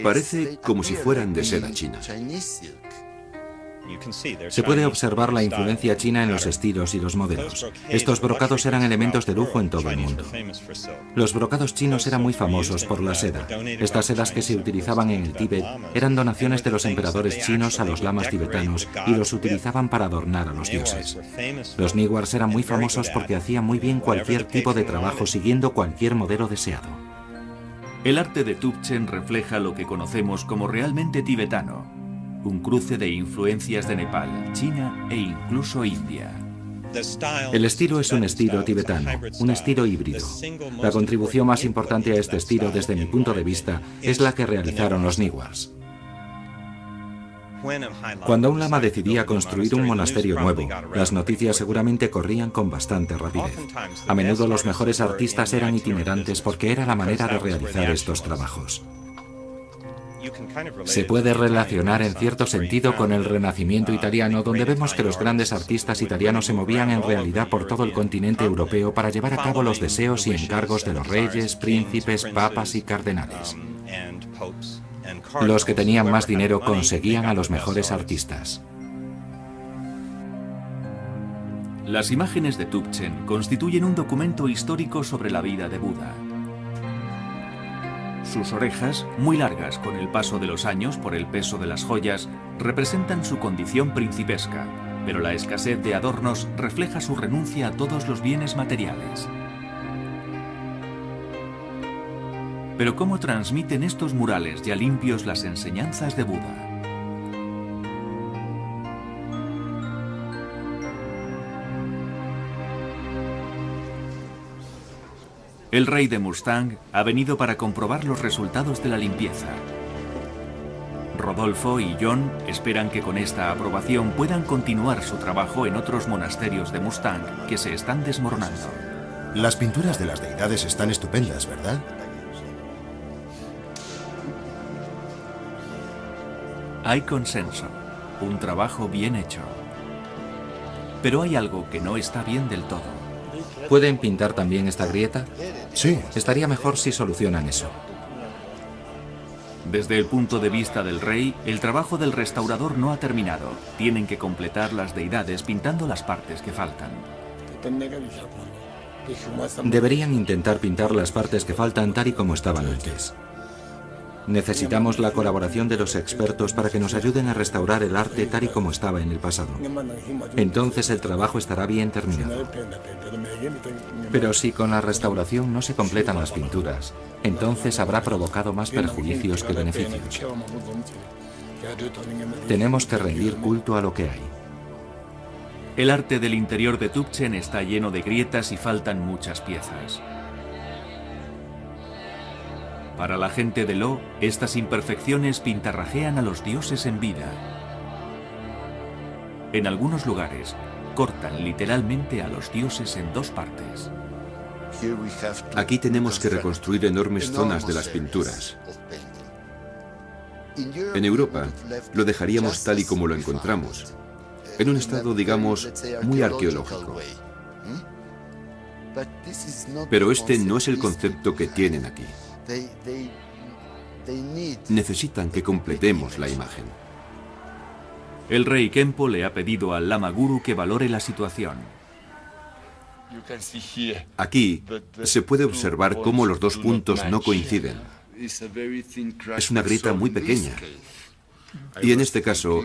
Parece como si fueran de seda china. Se puede observar la influencia china en los estilos y los modelos. Estos brocados eran elementos de lujo en todo el mundo. Los brocados chinos eran muy famosos por la seda. Estas sedas que se utilizaban en el Tíbet eran donaciones de los emperadores chinos a los lamas tibetanos y los utilizaban para adornar a los dioses. Los Niwars eran muy famosos porque hacían muy bien cualquier tipo de trabajo siguiendo cualquier modelo deseado. El arte de Tubchen refleja lo que conocemos como realmente tibetano. Un cruce de influencias de Nepal, China e incluso India. El estilo es un estilo tibetano, un estilo híbrido. La contribución más importante a este estilo, desde mi punto de vista, es la que realizaron los Niwars. Cuando un lama decidía construir un monasterio nuevo, las noticias seguramente corrían con bastante rapidez. A menudo los mejores artistas eran itinerantes porque era la manera de realizar estos trabajos. Se puede relacionar en cierto sentido con el Renacimiento italiano, donde vemos que los grandes artistas italianos se movían en realidad por todo el continente europeo para llevar a cabo los deseos y encargos de los reyes, príncipes, papas y cardenales. Los que tenían más dinero conseguían a los mejores artistas. Las imágenes de Tubchen constituyen un documento histórico sobre la vida de Buda. Sus orejas, muy largas con el paso de los años por el peso de las joyas, representan su condición principesca, pero la escasez de adornos refleja su renuncia a todos los bienes materiales. Pero ¿cómo transmiten estos murales ya limpios las enseñanzas de Buda? El rey de Mustang ha venido para comprobar los resultados de la limpieza. Rodolfo y John esperan que con esta aprobación puedan continuar su trabajo en otros monasterios de Mustang que se están desmoronando. Las pinturas de las deidades están estupendas, ¿verdad? Hay consenso, un trabajo bien hecho. Pero hay algo que no está bien del todo. ¿Pueden pintar también esta grieta? Sí. Estaría mejor si solucionan eso. Desde el punto de vista del rey, el trabajo del restaurador no ha terminado. Tienen que completar las deidades pintando las partes que faltan. Deberían intentar pintar las partes que faltan tal y como estaban antes. Necesitamos la colaboración de los expertos para que nos ayuden a restaurar el arte tal y como estaba en el pasado. Entonces el trabajo estará bien terminado. Pero si con la restauración no se completan las pinturas, entonces habrá provocado más perjuicios que beneficios. Tenemos que rendir culto a lo que hay. El arte del interior de Tubchen está lleno de grietas y faltan muchas piezas. Para la gente de Lo, estas imperfecciones pintarrajean a los dioses en vida. En algunos lugares, cortan literalmente a los dioses en dos partes. Aquí tenemos que reconstruir enormes zonas de las pinturas. En Europa, lo dejaríamos tal y como lo encontramos, en un estado, digamos, muy arqueológico. Pero este no es el concepto que tienen aquí. Necesitan que completemos la imagen. El rey Khenpo le ha pedido al Lama Guru que valore la situación. Aquí se puede observar cómo los dos puntos no coinciden. Es una grieta muy pequeña. Y en este caso,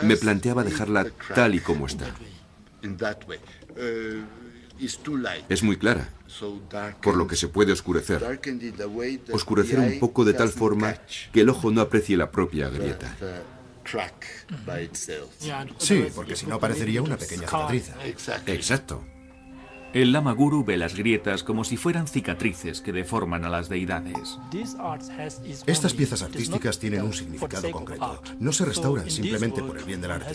me planteaba dejarla tal y como está. Es muy clara, por lo que se puede oscurecer. Oscurecer un poco de tal forma que el ojo no aprecie la propia grieta. Sí, porque si no parecería una pequeña cicatriz. Exacto. El Lama Guru ve las grietas como si fueran cicatrices que deforman a las deidades. Estas piezas artísticas tienen un significado concreto. No se restauran simplemente por el bien del arte.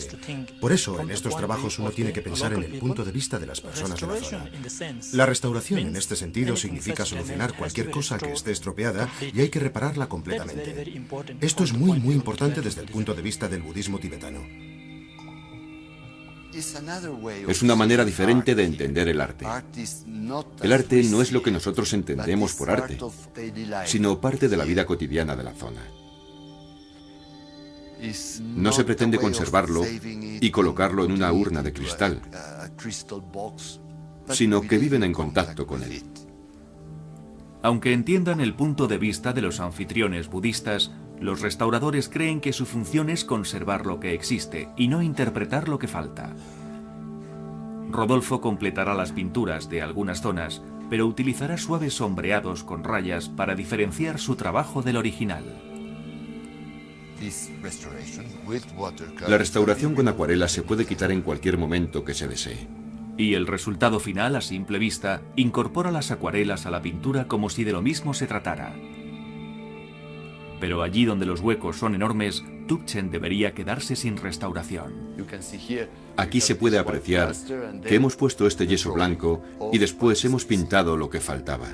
Por eso, en estos trabajos uno tiene que pensar en el punto de vista de las personas de la zona. La restauración, en este sentido, significa solucionar cualquier cosa que esté estropeada y hay que repararla completamente. Esto es muy importante desde el punto de vista del budismo tibetano. Es una manera diferente de entender el arte. El arte no es lo que nosotros entendemos por arte, sino parte de la vida cotidiana de la zona. No se pretende conservarlo y colocarlo en una urna de cristal, sino que viven en contacto con él. Aunque entiendan el punto de vista de los anfitriones budistas, los restauradores creen que su función es conservar lo que existe y no interpretar lo que falta. Rodolfo completará las pinturas de algunas zonas, pero utilizará suaves sombreados con rayas para diferenciar su trabajo del original. La restauración con acuarela se puede quitar en cualquier momento que se desee. Y el resultado final, a simple vista, incorpora las acuarelas a la pintura como si de lo mismo se tratara. Pero allí donde los huecos son enormes, Tubchen debería quedarse sin restauración. Aquí se puede apreciar que hemos puesto este yeso blanco y después hemos pintado lo que faltaba.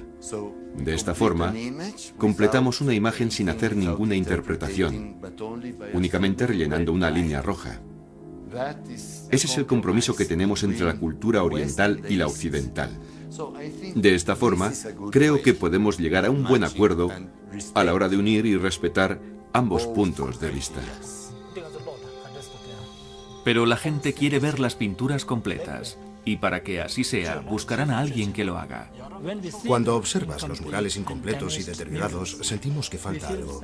De esta forma, completamos una imagen sin hacer ninguna interpretación, únicamente rellenando una línea roja. Ese es el compromiso que tenemos entre la cultura oriental y la occidental. De esta forma, creo que podemos llegar a un buen acuerdo a la hora de unir y respetar ambos puntos de vista. Pero la gente quiere ver las pinturas completas, y para que así sea, buscarán a alguien que lo haga. Cuando observas los murales incompletos y deteriorados, sentimos que falta algo.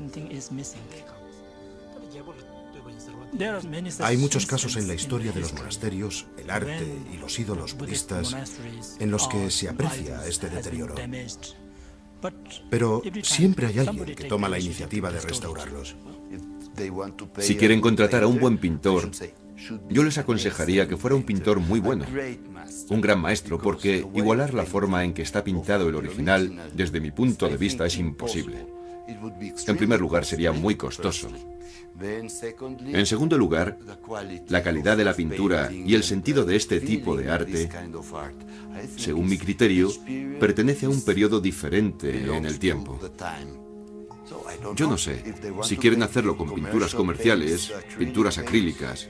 Hay muchos casos en la historia de los monasterios, el arte y los ídolos budistas en los que se aprecia este deterioro. Pero siempre hay alguien que toma la iniciativa de restaurarlos. Si quieren contratar a un buen pintor, yo les aconsejaría que fuera un pintor muy bueno, un gran maestro, porque igualar la forma en que está pintado el original, desde mi punto de vista, es imposible. En primer lugar, sería muy costoso. En segundo lugar, la calidad de la pintura y el sentido de este tipo de arte, según mi criterio, pertenece a un periodo diferente en el tiempo. Yo no sé, si quieren hacerlo con pinturas comerciales, pinturas acrílicas,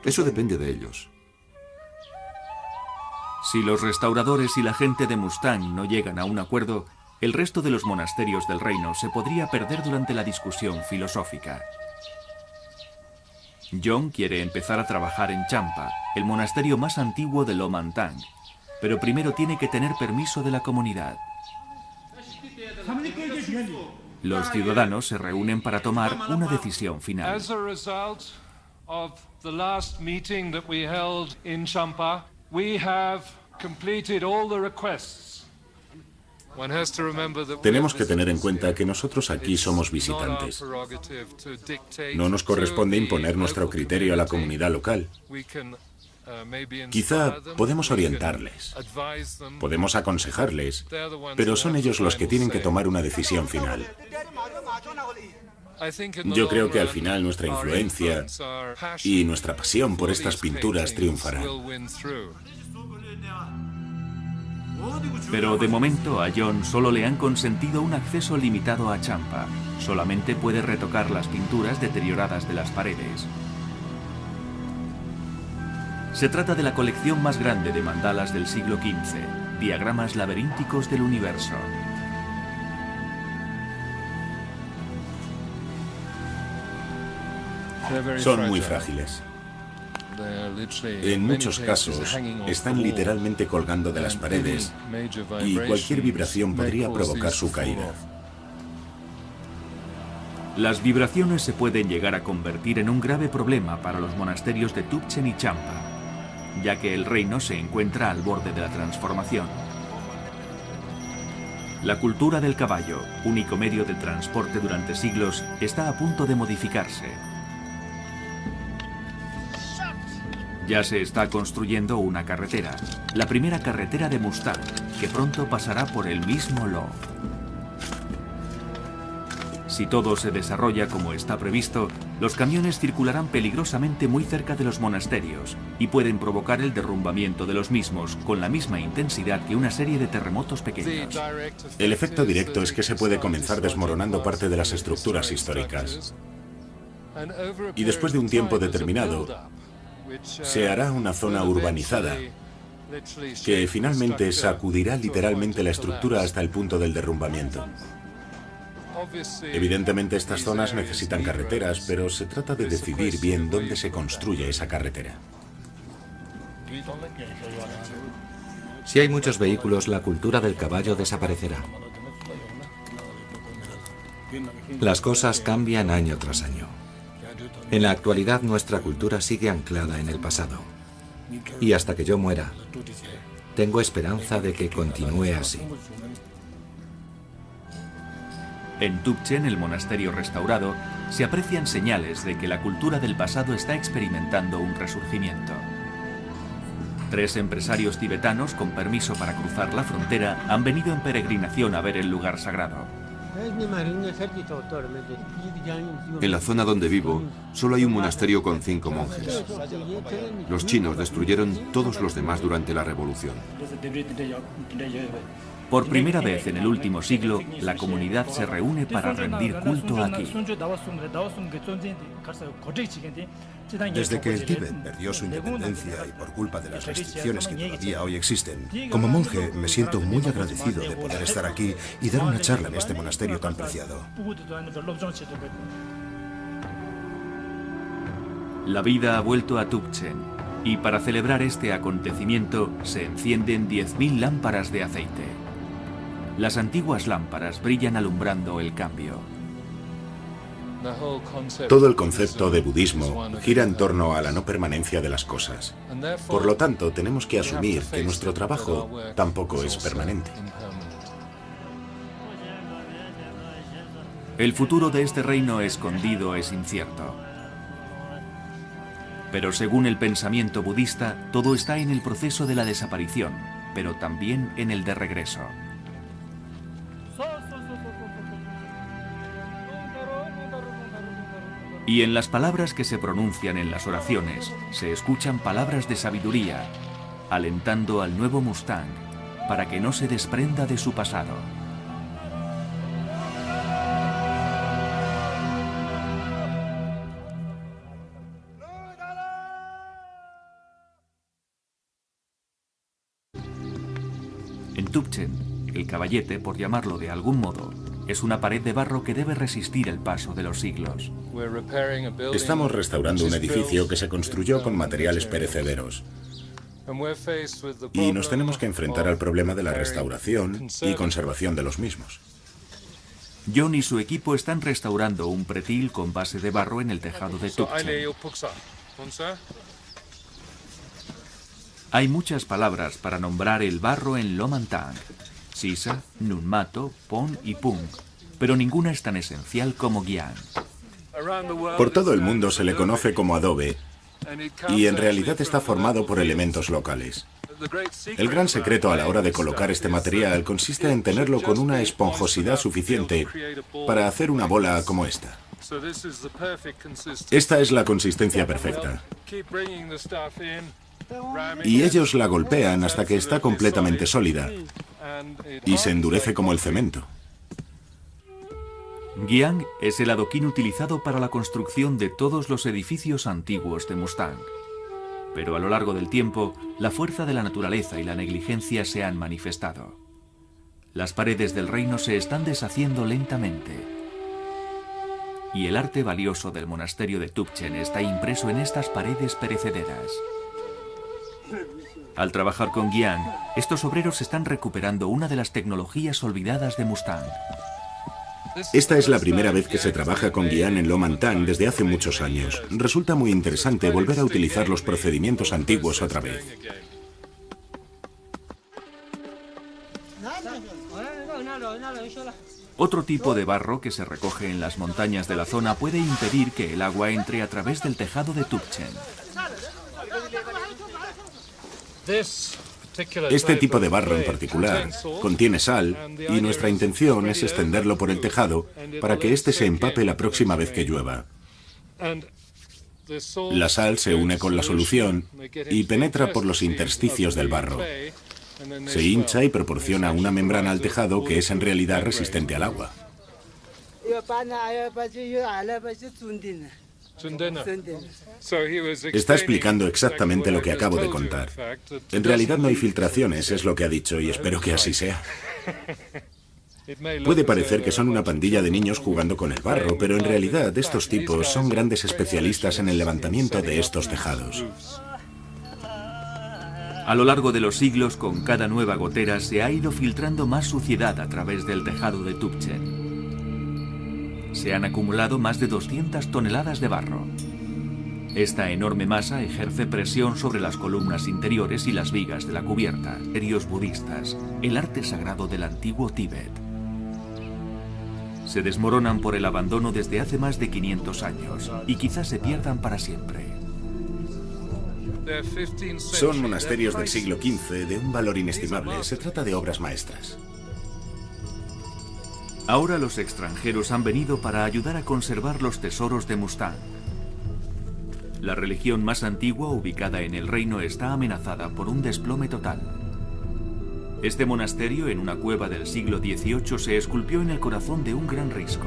eso depende de ellos. Si los restauradores y la gente de Mustang no llegan a un acuerdo, el resto de los monasterios del reino se podría perder durante la discusión filosófica. John quiere empezar a trabajar en Champa, el monasterio más antiguo de Lomantang, pero primero tiene que tener permiso de la comunidad. Los ciudadanos se reúnen para tomar una decisión final. Tenemos que tener en cuenta que nosotros aquí somos visitantes. No nos corresponde imponer nuestro criterio a la comunidad local. Quizá podemos orientarles, podemos aconsejarles, pero son ellos los que tienen que tomar una decisión final. Yo creo que al final nuestra influencia y nuestra pasión por estas pinturas triunfarán. Pero de momento a John solo le han consentido un acceso limitado a Champa. Solamente puede retocar las pinturas deterioradas de las paredes. Se trata de la colección más grande de mandalas del siglo XV, diagramas laberínticos del universo. Son muy frágiles. En muchos casos, están literalmente colgando de las paredes y cualquier vibración podría provocar su caída. Las vibraciones se pueden llegar a convertir en un grave problema para los monasterios de Tubchen y Champa, ya que el reino se encuentra al borde de la transformación. La cultura del caballo, único medio de transporte durante siglos, está a punto de modificarse. Ya se está construyendo una carretera, la primera carretera de Mustang, que pronto pasará por el mismo loft. Si todo se desarrolla como está previsto, los camiones circularán peligrosamente muy cerca de los monasterios y pueden provocar el derrumbamiento de los mismos con la misma intensidad que una serie de terremotos pequeños. El efecto directo es que se puede comenzar desmoronando parte de las estructuras históricas. Y después de un tiempo determinado, se hará una zona urbanizada que finalmente sacudirá literalmente la estructura hasta el punto del derrumbamiento. Evidentemente estas zonas necesitan carreteras, pero se trata de decidir bien dónde se construye esa carretera. Si hay muchos vehículos, la cultura del caballo desaparecerá. Las cosas cambian año tras año. En la actualidad nuestra cultura sigue anclada en el pasado. Y hasta que yo muera, tengo esperanza de que continúe así. En Tubchen, el monasterio restaurado, se aprecian señales de que la cultura del pasado está experimentando un resurgimiento. 3 empresarios tibetanos con permiso para cruzar la frontera han venido en peregrinación a ver el lugar sagrado. En la zona donde vivo, solo hay un monasterio con 5 monjes. Los chinos destruyeron todos los demás durante la revolución. Por primera vez en el último siglo, la comunidad se reúne para rendir culto aquí. Desde que el Tíbet perdió su independencia y por culpa de las restricciones que todavía hoy existen, como monje me siento muy agradecido de poder estar aquí y dar una charla en este monasterio tan preciado. La vida ha vuelto a Tubchen y para celebrar este acontecimiento se encienden 10.000 lámparas de aceite. Las antiguas lámparas brillan alumbrando el cambio. Todo el concepto de budismo gira en torno a la no permanencia de las cosas. Por lo tanto, tenemos que asumir que nuestro trabajo tampoco es permanente. El futuro de este reino escondido es incierto. Pero según el pensamiento budista, todo está en el proceso de la desaparición, pero también en el de regreso. Y en las palabras que se pronuncian en las oraciones, se escuchan palabras de sabiduría, alentando al nuevo Mustang para que no se desprenda de su pasado. En Tubchen, el caballete, por llamarlo de algún modo, es una pared de barro que debe resistir el paso de los siglos. Estamos restaurando un edificio que se construyó con materiales perecederos. Y nos tenemos que enfrentar al problema de la restauración y conservación de los mismos. John y su equipo están restaurando un pretil con base de barro en el tejado de Tubchen. Hay muchas palabras para nombrar el barro en Lomantang: Sisa, Nunmato, Pon y Pung, pero ninguna es tan esencial como Gyan. Por todo el mundo se le conoce como adobe y en realidad está formado por elementos locales. El gran secreto a la hora de colocar este material consiste en tenerlo con una esponjosidad suficiente para hacer una bola como esta. Esta es la consistencia perfecta. Y ellos la golpean hasta que está completamente sólida y se endurece como el cemento. Gyan es el adoquín utilizado para la construcción de todos los edificios antiguos de Mustang. Pero a lo largo del tiempo, la fuerza de la naturaleza y la negligencia se han manifestado. Las paredes del reino se están deshaciendo lentamente. Y el arte valioso del monasterio de Tubchen está impreso en estas paredes perecederas. Al trabajar con Gyan, estos obreros están recuperando una de las tecnologías olvidadas de Mustang. Esta es la primera vez que se trabaja con Gyan en Lomantang desde hace muchos años. Resulta muy interesante volver a utilizar los procedimientos antiguos otra vez. Otro tipo de barro que se recoge en las montañas de la zona puede impedir que el agua entre a través del tejado de Tubchen. Este tipo de barro en particular contiene sal y nuestra intención es extenderlo por el tejado para que éste se empape la próxima vez que llueva. La sal se une con la solución y penetra por los intersticios del barro. Se hincha y proporciona una membrana al tejado que es en realidad resistente al agua. Está explicando exactamente lo que acabo de contar. En realidad no hay filtraciones, es lo que ha dicho, y espero que así sea. Puede parecer que son una pandilla de niños jugando con el barro, pero en realidad estos tipos son grandes especialistas en el levantamiento de estos tejados. A lo largo de los siglos, con cada nueva gotera se ha ido filtrando más suciedad a través del tejado de Tübingen. Se han acumulado más de 200 toneladas de barro. Esta enorme masa ejerce presión sobre las columnas interiores y las vigas de la cubierta. Misterios budistas, el arte sagrado del antiguo Tíbet. Se desmoronan por el abandono desde hace más de 500 años y quizás se pierdan para siempre. Son monasterios del siglo XV de un valor inestimable. Se trata de obras maestras. Ahora los extranjeros han venido para ayudar a conservar los tesoros de Mustang. La religión más antigua ubicada en el reino está amenazada por un desplome total. Este monasterio, en una cueva del siglo XVIII, se esculpió en el corazón de un gran risco.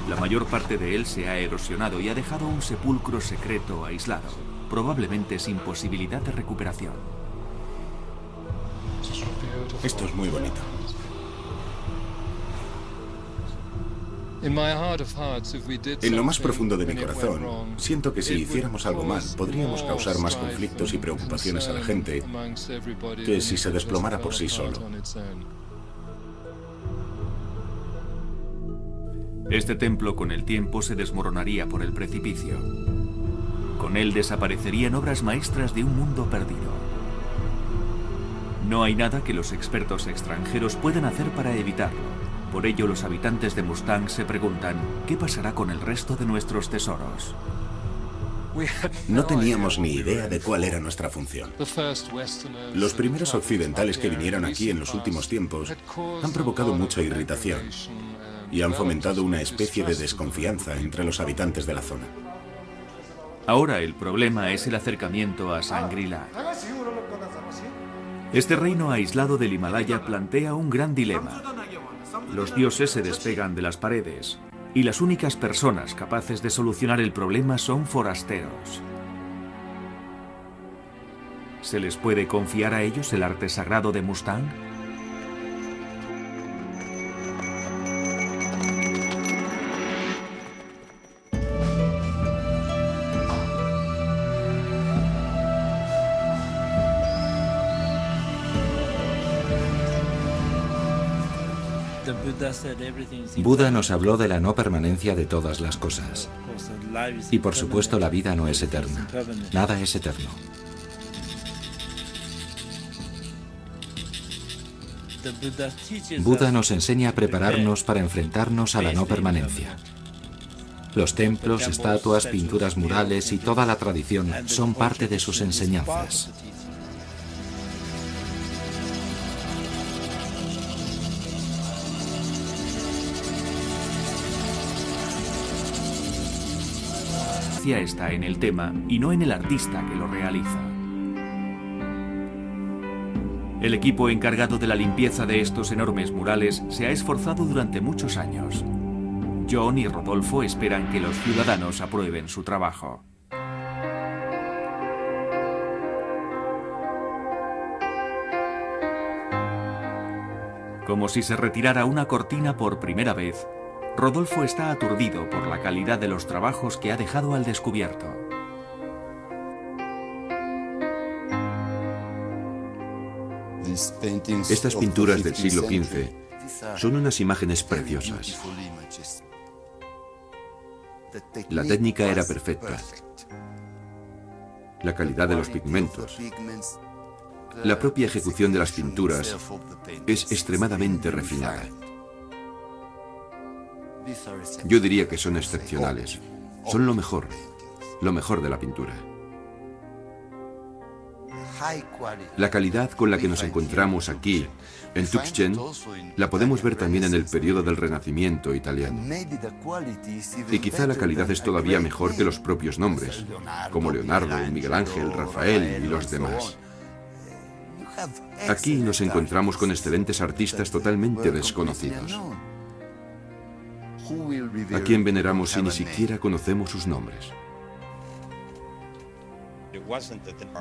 La mayor parte de él se ha erosionado y ha dejado un sepulcro secreto aislado, probablemente sin posibilidad de recuperación. Esto es muy bonito. En lo más profundo de mi corazón, siento que si hiciéramos algo mal, podríamos causar más conflictos y preocupaciones a la gente que si se desplomara por sí solo. Este templo con el tiempo se desmoronaría por el precipicio. Con él desaparecerían obras maestras de un mundo perdido. No hay nada que los expertos extranjeros puedan hacer para evitarlo. Por ello, los habitantes de Mustang se preguntan, ¿qué pasará con el resto de nuestros tesoros? No teníamos ni idea de cuál era nuestra función. Los primeros occidentales que vinieron aquí en los últimos tiempos han provocado mucha irritación y han fomentado una especie de desconfianza entre los habitantes de la zona. Ahora el problema es el acercamiento a Shangri-La. Este reino aislado del Himalaya plantea un gran dilema. Los dioses se despegan de las paredes y las únicas personas capaces de solucionar el problema son forasteros. ¿Se les puede confiar a ellos el arte sagrado de Mustang? Buda nos habló de la no permanencia de todas las cosas. Y por supuesto la vida no es eterna. Nada es eterno. Buda nos enseña a prepararnos para enfrentarnos a la no permanencia. Los templos, estatuas, pinturas murales y toda la tradición son parte de sus enseñanzas. Está en el tema y no en el artista que lo realiza. El equipo encargado de la limpieza de estos enormes murales se ha esforzado durante muchos años. John y Rodolfo esperan que los ciudadanos aprueben su trabajo. Como si se retirara una cortina por primera vez, Rodolfo está aturdido por la calidad de los trabajos que ha dejado al descubierto. Estas pinturas del siglo XV son unas imágenes preciosas. La técnica era perfecta. La calidad de los pigmentos. La propia ejecución de las pinturas es extremadamente refinada. Yo diría que son excepcionales. Son lo mejor de la pintura. La calidad con la que nos encontramos aquí, en Tuxtlan, la podemos ver también en el periodo del Renacimiento italiano. Y quizá la calidad es todavía mejor que los propios nombres, como Leonardo, Miguel Ángel, Rafael y los demás. Aquí nos encontramos con excelentes artistas totalmente desconocidos, a quien veneramos si ni siquiera conocemos sus nombres.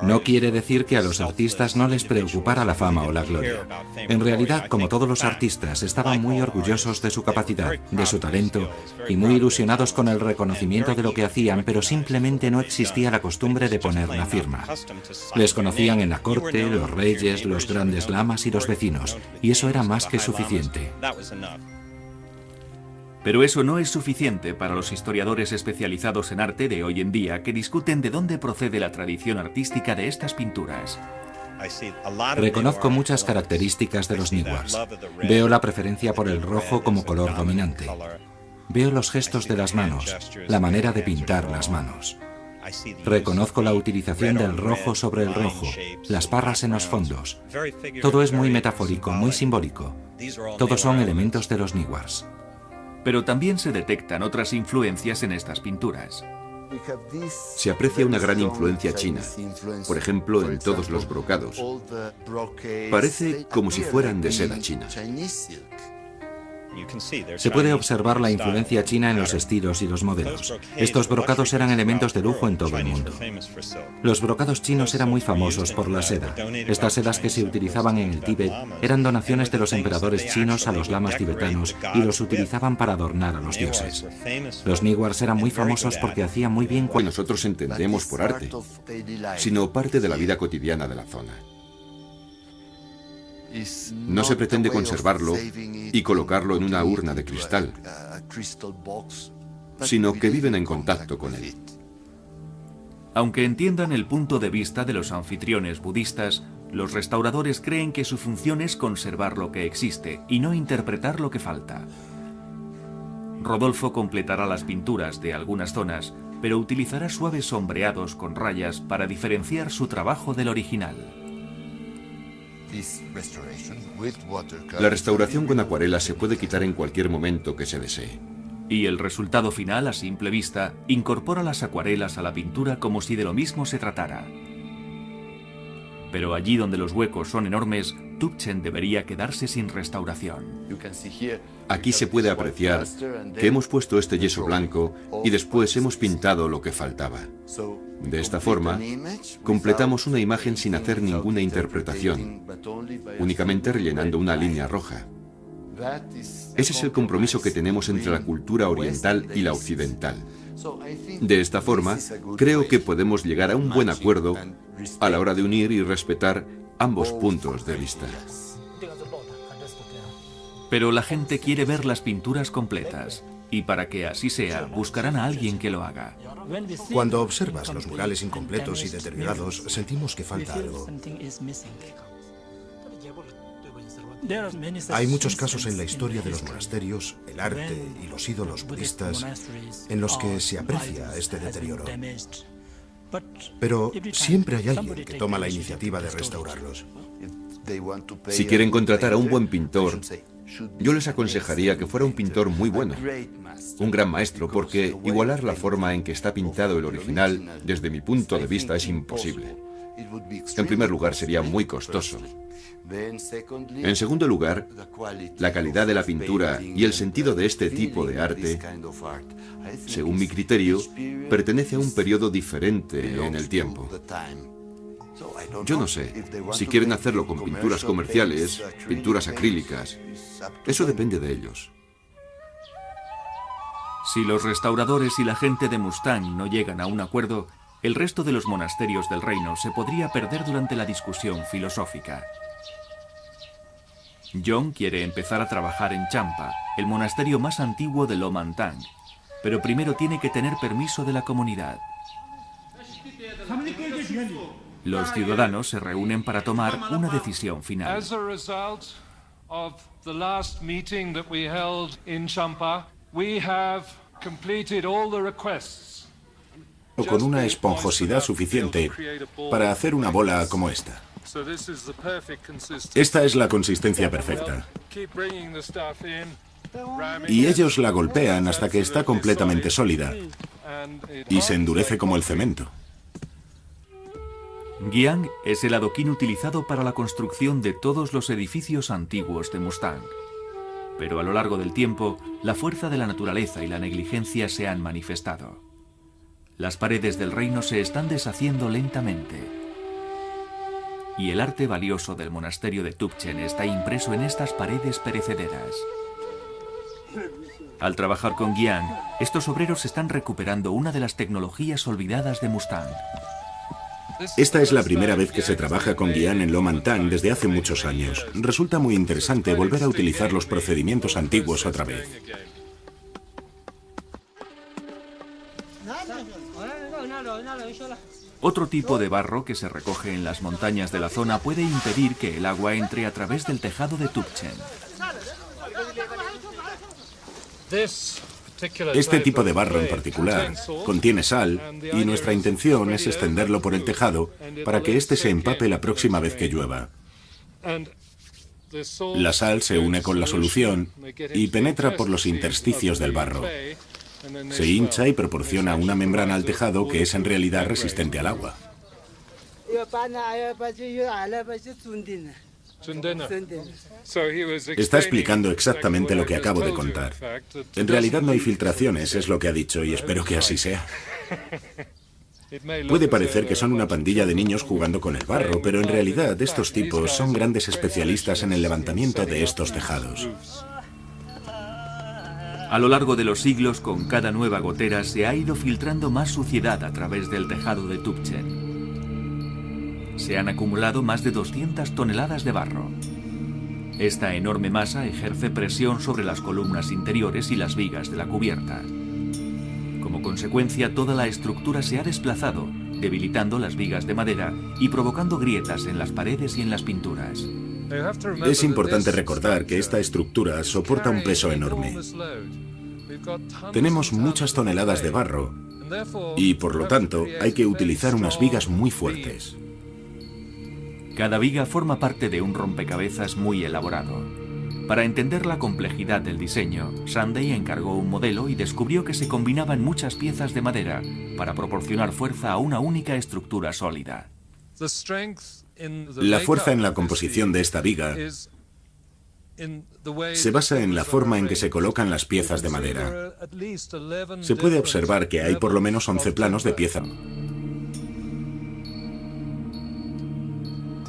No quiere decir que a los artistas no les preocupara la fama o la gloria. En realidad, como todos los artistas, estaban muy orgullosos de su capacidad, de su talento, y muy ilusionados con el reconocimiento de lo que hacían, pero simplemente no existía la costumbre de poner una firma. Les conocían en la corte, los reyes, los grandes lamas y los vecinos, y eso era más que suficiente. Pero eso no es suficiente para los historiadores especializados en arte de hoy en día que discuten de dónde procede la tradición artística de estas pinturas. Reconozco muchas características de los Newarks. Veo la preferencia por el rojo como color dominante. Veo los gestos de las manos, la manera de pintar las manos. Reconozco la utilización del rojo sobre el rojo, las barras en los fondos. Todo es muy metafórico, muy simbólico. Todos son elementos de los Newarks. Pero también se detectan otras influencias en estas pinturas. Se aprecia una gran influencia china, por ejemplo, en todos los brocados. Parece como si fueran de seda china. Se puede observar la influencia china en los estilos y los modelos. Estos brocados eran elementos de lujo en todo el mundo. Los brocados chinos eran muy famosos por la seda. Estas sedas que se utilizaban en el Tíbet eran donaciones de los emperadores chinos a los lamas tibetanos y los utilizaban para adornar a los dioses. Los Newarks eran muy famosos porque hacían muy bien que nosotros entendemos por arte, sino parte de la vida cotidiana de la zona. No se pretende conservarlo y colocarlo en una urna de cristal, sino que viven en contacto con él. Aunque entiendan el punto de vista de los anfitriones budistas, los restauradores creen que su función es conservar lo que existe y no interpretar lo que falta. Rodolfo completará las pinturas de algunas zonas, pero utilizará suaves sombreados con rayas para diferenciar su trabajo del original. La restauración con acuarela se puede quitar en cualquier momento que se desee. Y el resultado final, a simple vista, incorpora las acuarelas a la pintura como si de lo mismo se tratara. Pero allí donde los huecos son enormes, Tuxtlan debería quedarse sin restauración. Aquí se puede apreciar que hemos puesto este yeso blanco y después hemos pintado lo que faltaba. De esta forma, completamos una imagen sin hacer ninguna interpretación, únicamente rellenando una línea roja. Ese es el compromiso que tenemos entre la cultura oriental y la occidental. De esta forma, creo que podemos llegar a un buen acuerdo a la hora de unir y respetar ambos puntos de vista. Pero la gente quiere ver las pinturas completas, y para que así sea, buscarán a alguien que lo haga. Cuando observas los murales incompletos y deteriorados, sentimos que falta algo. Hay muchos casos en la historia de los monasterios, el arte y los ídolos budistas en los que se aprecia este deterioro. Pero siempre hay alguien que toma la iniciativa de restaurarlos. Si quieren contratar a un buen pintor, yo les aconsejaría que fuera un pintor muy bueno, un gran maestro, porque igualar la forma en que está pintado el original, desde mi punto de vista, es imposible. En primer lugar, sería muy costoso. En segundo lugar, la calidad de la pintura y el sentido de este tipo de arte, según mi criterio, pertenece a un periodo diferente en el tiempo. Yo no sé, si quieren hacerlo con pinturas comerciales, pinturas acrílicas, eso depende de ellos. Si los restauradores y la gente de Mustang no llegan a un acuerdo, el resto de los monasterios del reino se podría perder durante la discusión filosófica. John quiere empezar a trabajar en Champa, el monasterio más antiguo de Lomantang, pero primero tiene que tener permiso de la comunidad. Los ciudadanos se reúnen para tomar una decisión final. con una esponjosidad suficiente para hacer una bola como esta. Esta es la consistencia perfecta. Y ellos la golpean hasta que está completamente sólida y se endurece como el cemento. Guiang es el adoquín utilizado para la construcción de todos los edificios antiguos de Mustang. Pero a lo largo del tiempo, la fuerza de la naturaleza y la negligencia se han manifestado. Las paredes del reino se están deshaciendo lentamente. Y el arte valioso del monasterio de Tubchen está impreso en estas paredes perecederas. Al trabajar con Guiang, estos obreros están recuperando una de las tecnologías olvidadas de Mustang. Esta es la primera vez que se trabaja con Guiang en Lomantang desde hace muchos años. Resulta muy interesante volver a utilizar los procedimientos antiguos otra vez. Otro tipo de barro que se recoge en las montañas de la zona puede impedir que el agua entre a través del tejado de Tubchen. Este tipo de barro en particular contiene sal y nuestra intención es extenderlo por el tejado para que éste se empape la próxima vez que llueva. La sal se une con la solución y penetra por los intersticios del barro. Se hincha y proporciona una membrana al tejado que es en realidad resistente al agua. Está explicando exactamente lo que acabo de contar. En realidad no hay filtraciones, es lo que ha dicho, y espero que así sea. Puede parecer que son una pandilla de niños jugando con el barro, pero en realidad estos tipos son grandes especialistas en el levantamiento de estos tejados. A lo largo de los siglos, con cada nueva gotera se ha ido filtrando más suciedad a través del tejado de Tubchen. Se han acumulado más de 200 toneladas de barro. Esta enorme masa ejerce presión sobre las columnas interiores y las vigas de la cubierta. Como consecuencia, toda la estructura se ha desplazado, debilitando las vigas de madera y provocando grietas en las paredes y en las pinturas. Es importante recordar que esta estructura soporta un peso enorme. Tenemos muchas toneladas de barro y, por lo tanto, hay que utilizar unas vigas muy fuertes. Cada viga forma parte de un rompecabezas muy elaborado. Para entender la complejidad del diseño, Sunday encargó un modelo y descubrió que se combinaban muchas piezas de madera para proporcionar fuerza a una única estructura sólida. La fuerza en la composición de esta viga se basa en la forma en que se colocan las piezas de madera. Se puede observar que hay por lo menos 11 planos de pieza.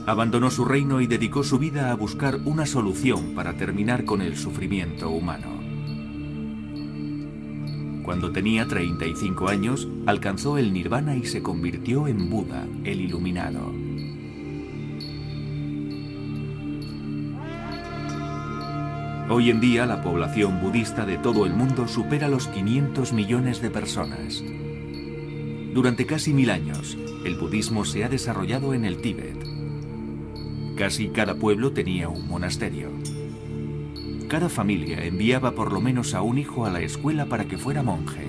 Abandonó su reino y dedicó su vida a buscar una solución para terminar con el sufrimiento humano. Cuando tenía 35 años, alcanzó el nirvana y se convirtió en Buda, el iluminado. Hoy en día, la población budista de todo el mundo supera los 500 millones de personas. Durante casi 1000 años, el budismo se ha desarrollado en el Tíbet. Casi cada pueblo tenía un monasterio. Cada familia enviaba por lo menos a un hijo a la escuela para que fuera monje.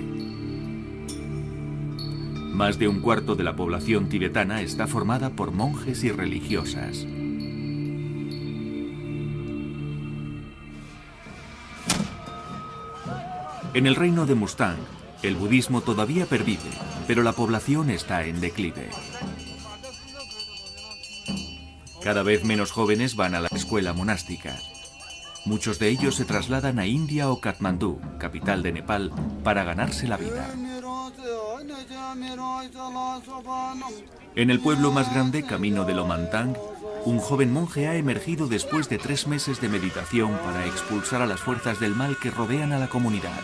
Más de un cuarto de la población tibetana está formada por monjes y religiosas. En el reino de Mustang, el budismo todavía pervive, pero la población está en declive. Cada vez menos jóvenes van a la escuela monástica. Muchos de ellos se trasladan a India o Katmandú, capital de Nepal, para ganarse la vida. En el pueblo más grande, camino de Lomantang, un joven monje ha emergido después de 3 meses de meditación para expulsar a las fuerzas del mal que rodean a la comunidad.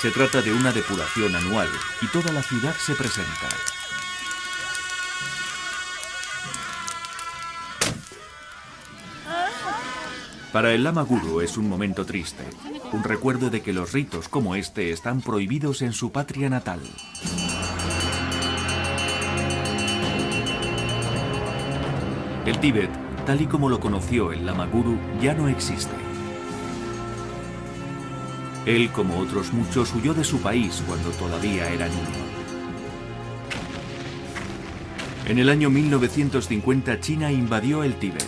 Se trata de una depuración anual y toda la ciudad se presenta. Para el Lama Guru es un momento triste, un recuerdo de que los ritos como este están prohibidos en su patria natal. El Tíbet, tal y como lo conoció el Lama Guru, ya no existe. Él, como otros muchos, huyó de su país cuando todavía era niño. En el año 1950, China invadió el Tíbet.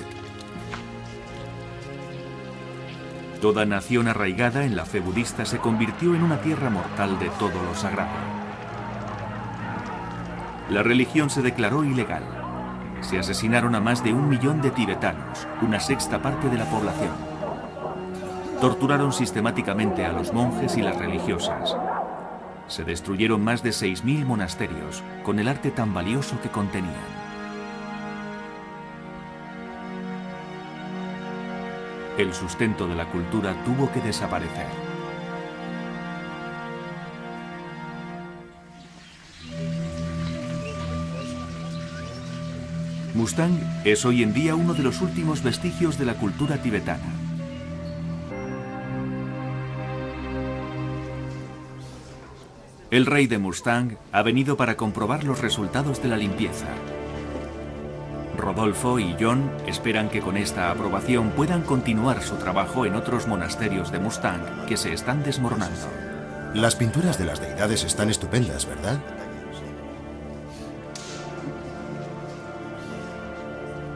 Toda nación arraigada en la fe budista se convirtió en una tierra mortal de todo lo sagrado. La religión se declaró ilegal. Se asesinaron a más de 1 millón de tibetanos, una sexta parte de la población. Torturaron sistemáticamente a los monjes y las religiosas. Se destruyeron más de 6.000 monasterios, con el arte tan valioso que contenían. El sustento de la cultura tuvo que desaparecer. Mustang es hoy en día uno de los últimos vestigios de la cultura tibetana. El rey de Mustang ha venido para comprobar los resultados de la limpieza. Rodolfo y John esperan que con esta aprobación puedan continuar su trabajo en otros monasterios de Mustang que se están desmoronando. Las pinturas de las deidades están estupendas, ¿verdad?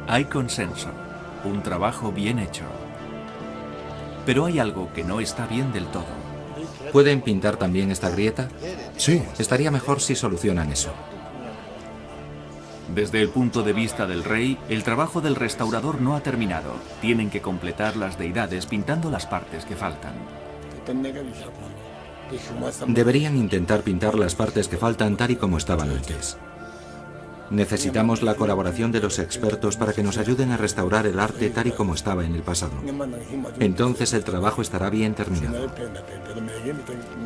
Hay consenso, un trabajo bien hecho. Pero hay algo que no está bien del todo. ¿Pueden pintar también esta grieta? Sí. Estaría mejor si solucionan eso. Desde el punto de vista del rey, el trabajo del restaurador no ha terminado. Tienen que completar las deidades pintando las partes que faltan. Deberían intentar pintar las partes que faltan tal y como estaban antes. Necesitamos la colaboración de los expertos para que nos ayuden a restaurar el arte tal y como estaba en el pasado. Entonces el trabajo estará bien terminado.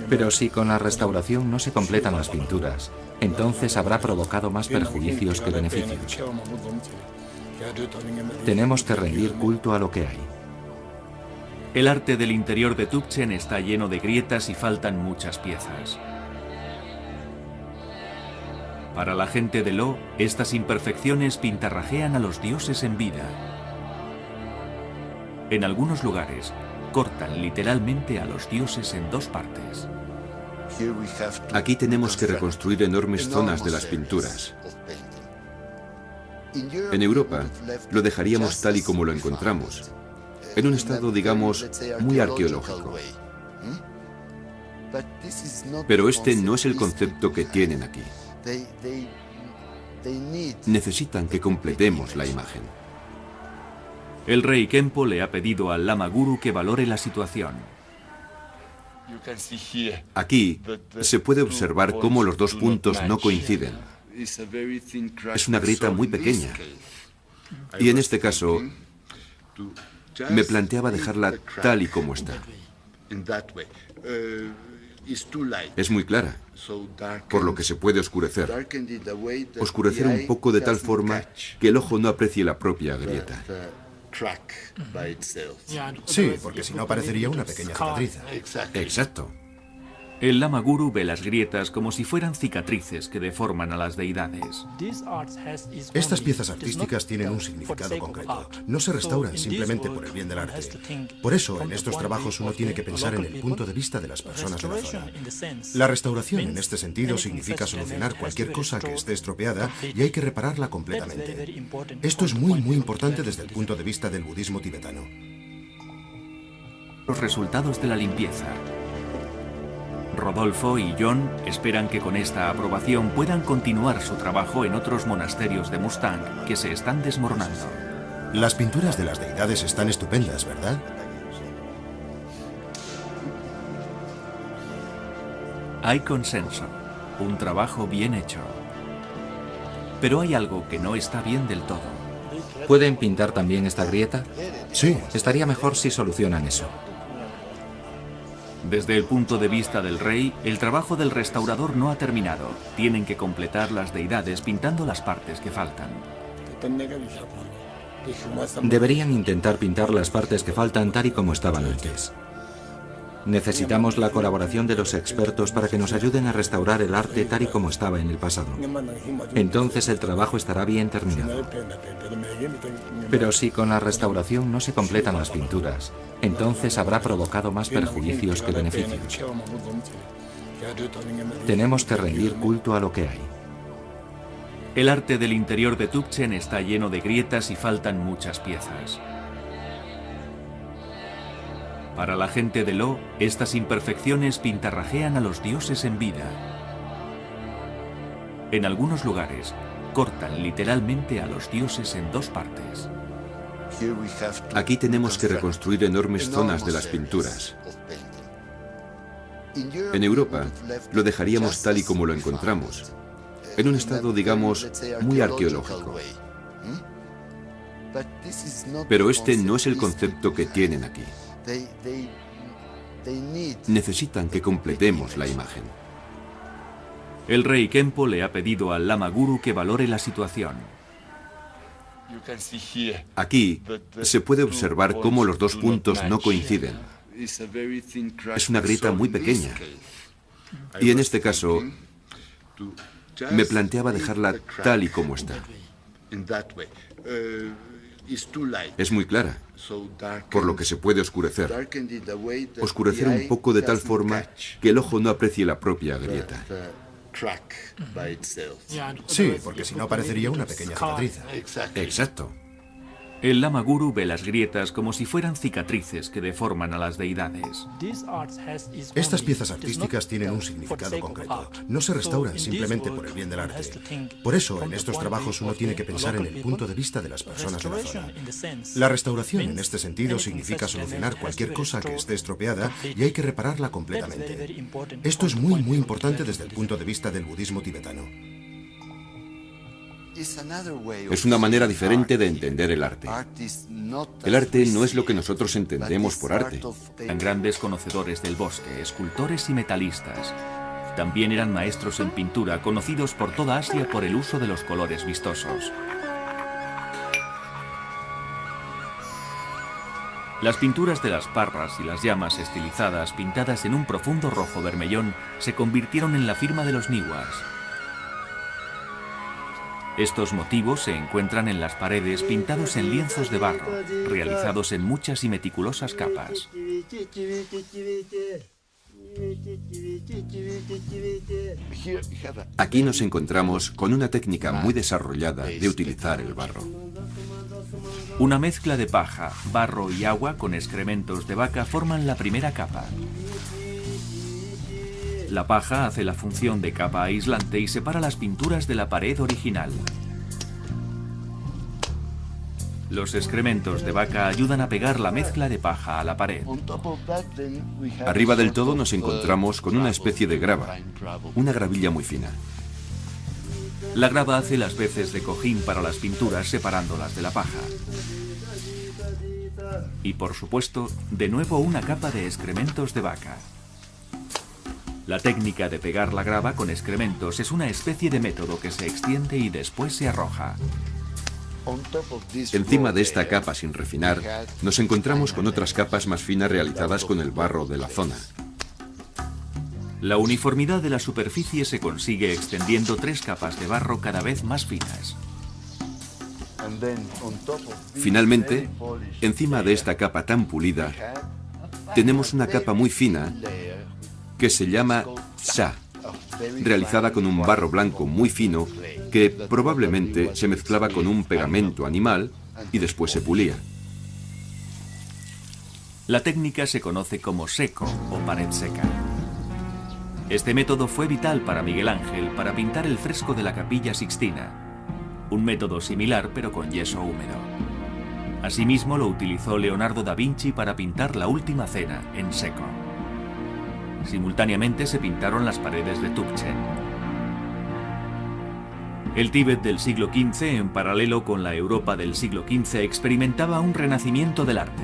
Pero si con la restauración no se completan las pinturas, entonces habrá provocado más perjuicios que beneficios. Tenemos que rendir culto a lo que hay. El arte del interior de Tubchen está lleno de grietas y faltan muchas piezas. Para la gente de Lo, estas imperfecciones pintarrajean a los dioses en vida. En algunos lugares, cortan literalmente a los dioses en 2 partes. Aquí tenemos que reconstruir enormes zonas de las pinturas. En Europa, lo dejaríamos tal y como lo encontramos, en un estado, digamos, muy arqueológico. Pero este no es el concepto que tienen aquí. Necesitan que completemos la imagen. El rey Khenpo le ha pedido al Lama Guru que valore la situación. Aquí se puede observar cómo los 2 puntos no coinciden. Es una grieta muy pequeña. Y en este caso, me planteaba dejarla tal y como está. Es muy clara, por lo que se puede oscurecer. Oscurecer un poco de tal forma que el ojo no aprecie la propia grieta. Sí, porque si no parecería una pequeña cicatriz. Exacto. El Lama Guru ve las grietas como si fueran cicatrices que deforman a las deidades. Estas piezas artísticas tienen un significado concreto. No se restauran simplemente por el bien del arte. Por eso, en estos trabajos uno tiene que pensar en el punto de vista de las personas de la zona. La restauración, en este sentido, significa solucionar cualquier cosa que esté estropeada y hay que repararla completamente. Esto es muy importante desde el punto de vista del budismo tibetano. Los resultados de la limpieza. Rodolfo y John esperan que con esta aprobación puedan continuar su trabajo en otros monasterios de Mustang que se están desmoronando. Las pinturas de las deidades están estupendas, ¿verdad? Hay consenso, un trabajo bien hecho. Pero hay algo que no está bien del todo. ¿Pueden pintar también esta grieta? Sí. Estaría mejor si solucionan eso. Desde el punto de vista del rey, el trabajo del restaurador no ha terminado. Tienen que completar las deidades pintando las partes que faltan. Deberían intentar pintar las partes que faltan tal y como estaban antes. Necesitamos la colaboración de los expertos para que nos ayuden a restaurar el arte tal y como estaba en el pasado. Entonces el trabajo estará bien terminado. Pero si con la restauración no se completan las pinturas, entonces habrá provocado más perjuicios que beneficios. Tenemos que rendir culto a lo que hay. El arte del interior de Tübchen está lleno de grietas y faltan muchas piezas. Para la gente de Lo, estas imperfecciones pintarrajean a los dioses en vida. En algunos lugares, cortan literalmente a los dioses en dos partes. Aquí tenemos que reconstruir enormes zonas de las pinturas. En Europa, lo dejaríamos tal y como lo encontramos, en un estado, digamos, muy arqueológico. Pero este no es el concepto que tienen aquí. Necesitan que completemos la imagen. El rey Khenpo le ha pedido al Lama Guru que valore la situación. Aquí se puede observar cómo los dos puntos no coinciden. Es una grieta muy pequeña. Y en este caso, me planteaba dejarla tal y como está. Es muy clara, por lo que se puede oscurecer. Oscurecer un poco de tal forma que el ojo no aprecie la propia grieta. Sí, porque si no parecería una pequeña cicatriz. Exacto. El Lama Guru ve las grietas como si fueran cicatrices que deforman a las deidades. Estas piezas artísticas tienen un significado concreto. No se restauran simplemente por el bien del arte. Por eso, en estos trabajos uno tiene que pensar en el punto de vista de las personas de la zona. La restauración, en este sentido, significa solucionar cualquier cosa que esté estropeada y hay que repararla completamente. Esto es muy importante desde el punto de vista del budismo tibetano. Es una manera diferente de entender el arte. El arte no es lo que nosotros entendemos por arte. Eran grandes conocedores del bosque, escultores y metalistas. También eran maestros en pintura, conocidos por toda Asia por el uso de los colores vistosos. Las pinturas de las parras y las llamas estilizadas, pintadas en un profundo rojo vermellón, se convirtieron en la firma de los Niwas. Estos motivos se encuentran en las paredes pintados en lienzos de barro, realizados en muchas y meticulosas capas. Aquí nos encontramos con una técnica muy desarrollada de utilizar el barro. Una mezcla de paja, barro y agua con excrementos de vaca forman la primera capa. La paja hace la función de capa aislante y separa las pinturas de la pared original. Los excrementos de vaca ayudan a pegar la mezcla de paja a la pared. Arriba del todo nos encontramos con una especie de grava, una gravilla muy fina. La grava hace las veces de cojín para las pinturas separándolas de la paja. Y por supuesto, de nuevo una capa de excrementos de vaca. La técnica de pegar la grava con excrementos es una especie de método que se extiende y después se arroja. Encima de esta capa sin refinar, nos encontramos con otras capas más finas realizadas con el barro de la zona. La uniformidad de la superficie se consigue extendiendo 3 capas de barro cada vez más finas. Finalmente, encima de esta capa tan pulida, tenemos una capa muy fina que se llama sha, realizada con un barro blanco muy fino que probablemente se mezclaba con un pegamento animal y después se pulía. La técnica se conoce como seco o pared seca. Este método fue vital para Miguel Ángel para pintar el fresco de la Capilla Sixtina, un método similar pero con yeso húmedo. Asimismo lo utilizó Leonardo da Vinci para pintar la Última Cena en seco. Simultáneamente se pintaron las paredes de Tübchen. El Tíbet del siglo XV, en paralelo con la Europa del siglo XV, experimentaba un renacimiento del arte.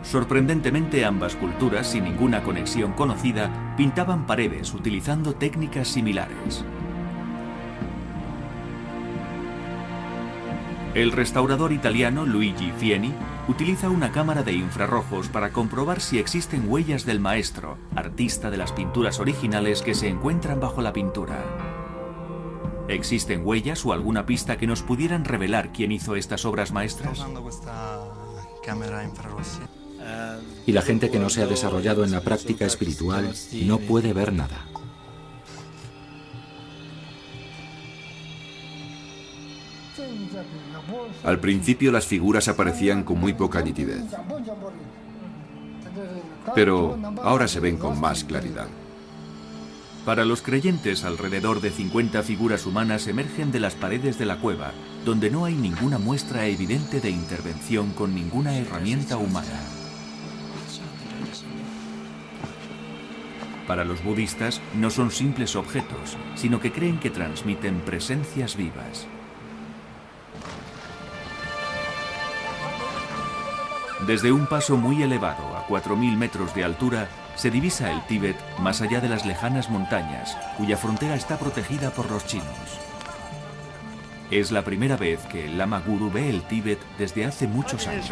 Sorprendentemente, ambas culturas, sin ninguna conexión conocida, pintaban paredes utilizando técnicas similares. El restaurador italiano Luigi Fieni utiliza una cámara de infrarrojos para comprobar si existen huellas del maestro, artista de las pinturas originales que se encuentran bajo la pintura. ¿Existen huellas o alguna pista que nos pudieran revelar quién hizo estas obras maestras? Y la gente que no se ha desarrollado en la práctica espiritual no puede ver nada. Al principio las figuras aparecían con muy poca nitidez, pero ahora se ven con más claridad. Para los creyentes, alrededor de 50 figuras humanas emergen de las paredes de la cueva, donde no hay ninguna muestra evidente de intervención con ninguna herramienta humana. Para los budistas, no son simples objetos, sino que creen que transmiten presencias vivas. Desde un paso muy elevado, a 4.000 metros de altura, se divisa el Tíbet más allá de las lejanas montañas, cuya frontera está protegida por los chinos. Es la primera vez que el Lama Guru ve el Tíbet desde hace muchos años.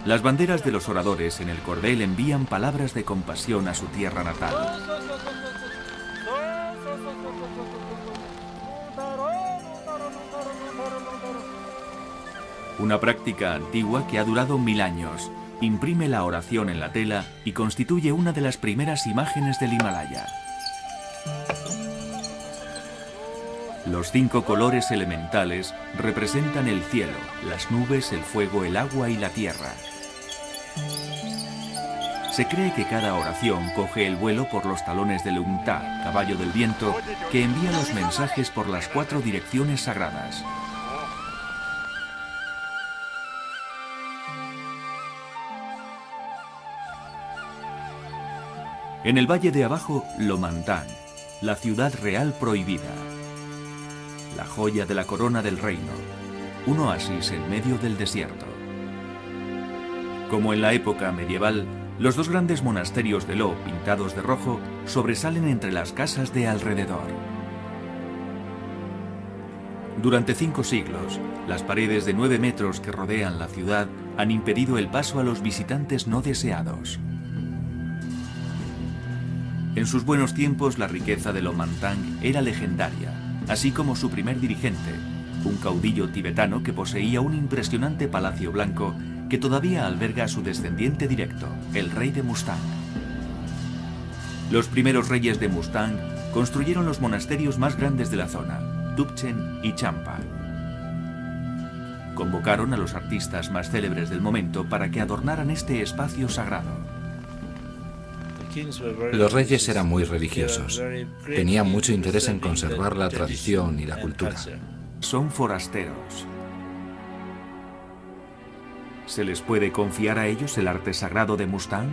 Las banderas de los oradores en el cordel envían palabras de compasión a su tierra natal. Una práctica antigua que ha durado 1000 años, imprime la oración en la tela y constituye una de las primeras imágenes del Himalaya. Los 5 colores elementales representan el cielo, las nubes, el fuego, el agua y la tierra. Se cree que cada oración coge el vuelo por los talones del Untá, caballo del viento, que envía los mensajes por las 4 direcciones sagradas. En el valle de abajo, Lomantang, la ciudad real prohibida. La joya de la corona del reino, un oasis en medio del desierto. Como en la época medieval, los 2 grandes monasterios de Lo, pintados de rojo, sobresalen entre las casas de alrededor. Durante 5 siglos, las paredes de 9 metros que rodean la ciudad han impedido el paso a los visitantes no deseados. En sus buenos tiempos, la riqueza de Lomantang era legendaria, así como su primer dirigente, un caudillo tibetano que poseía un impresionante palacio blanco que todavía alberga a su descendiente directo, el rey de Mustang. Los primeros reyes de Mustang construyeron los monasterios más grandes de la zona, Tubchen y Champa. Convocaron a los artistas más célebres del momento para que adornaran este espacio sagrado. Los reyes eran muy religiosos. Tenían mucho interés en conservar la tradición y la cultura. Son forasteros. ¿Se les puede confiar a ellos el arte sagrado de Mustang?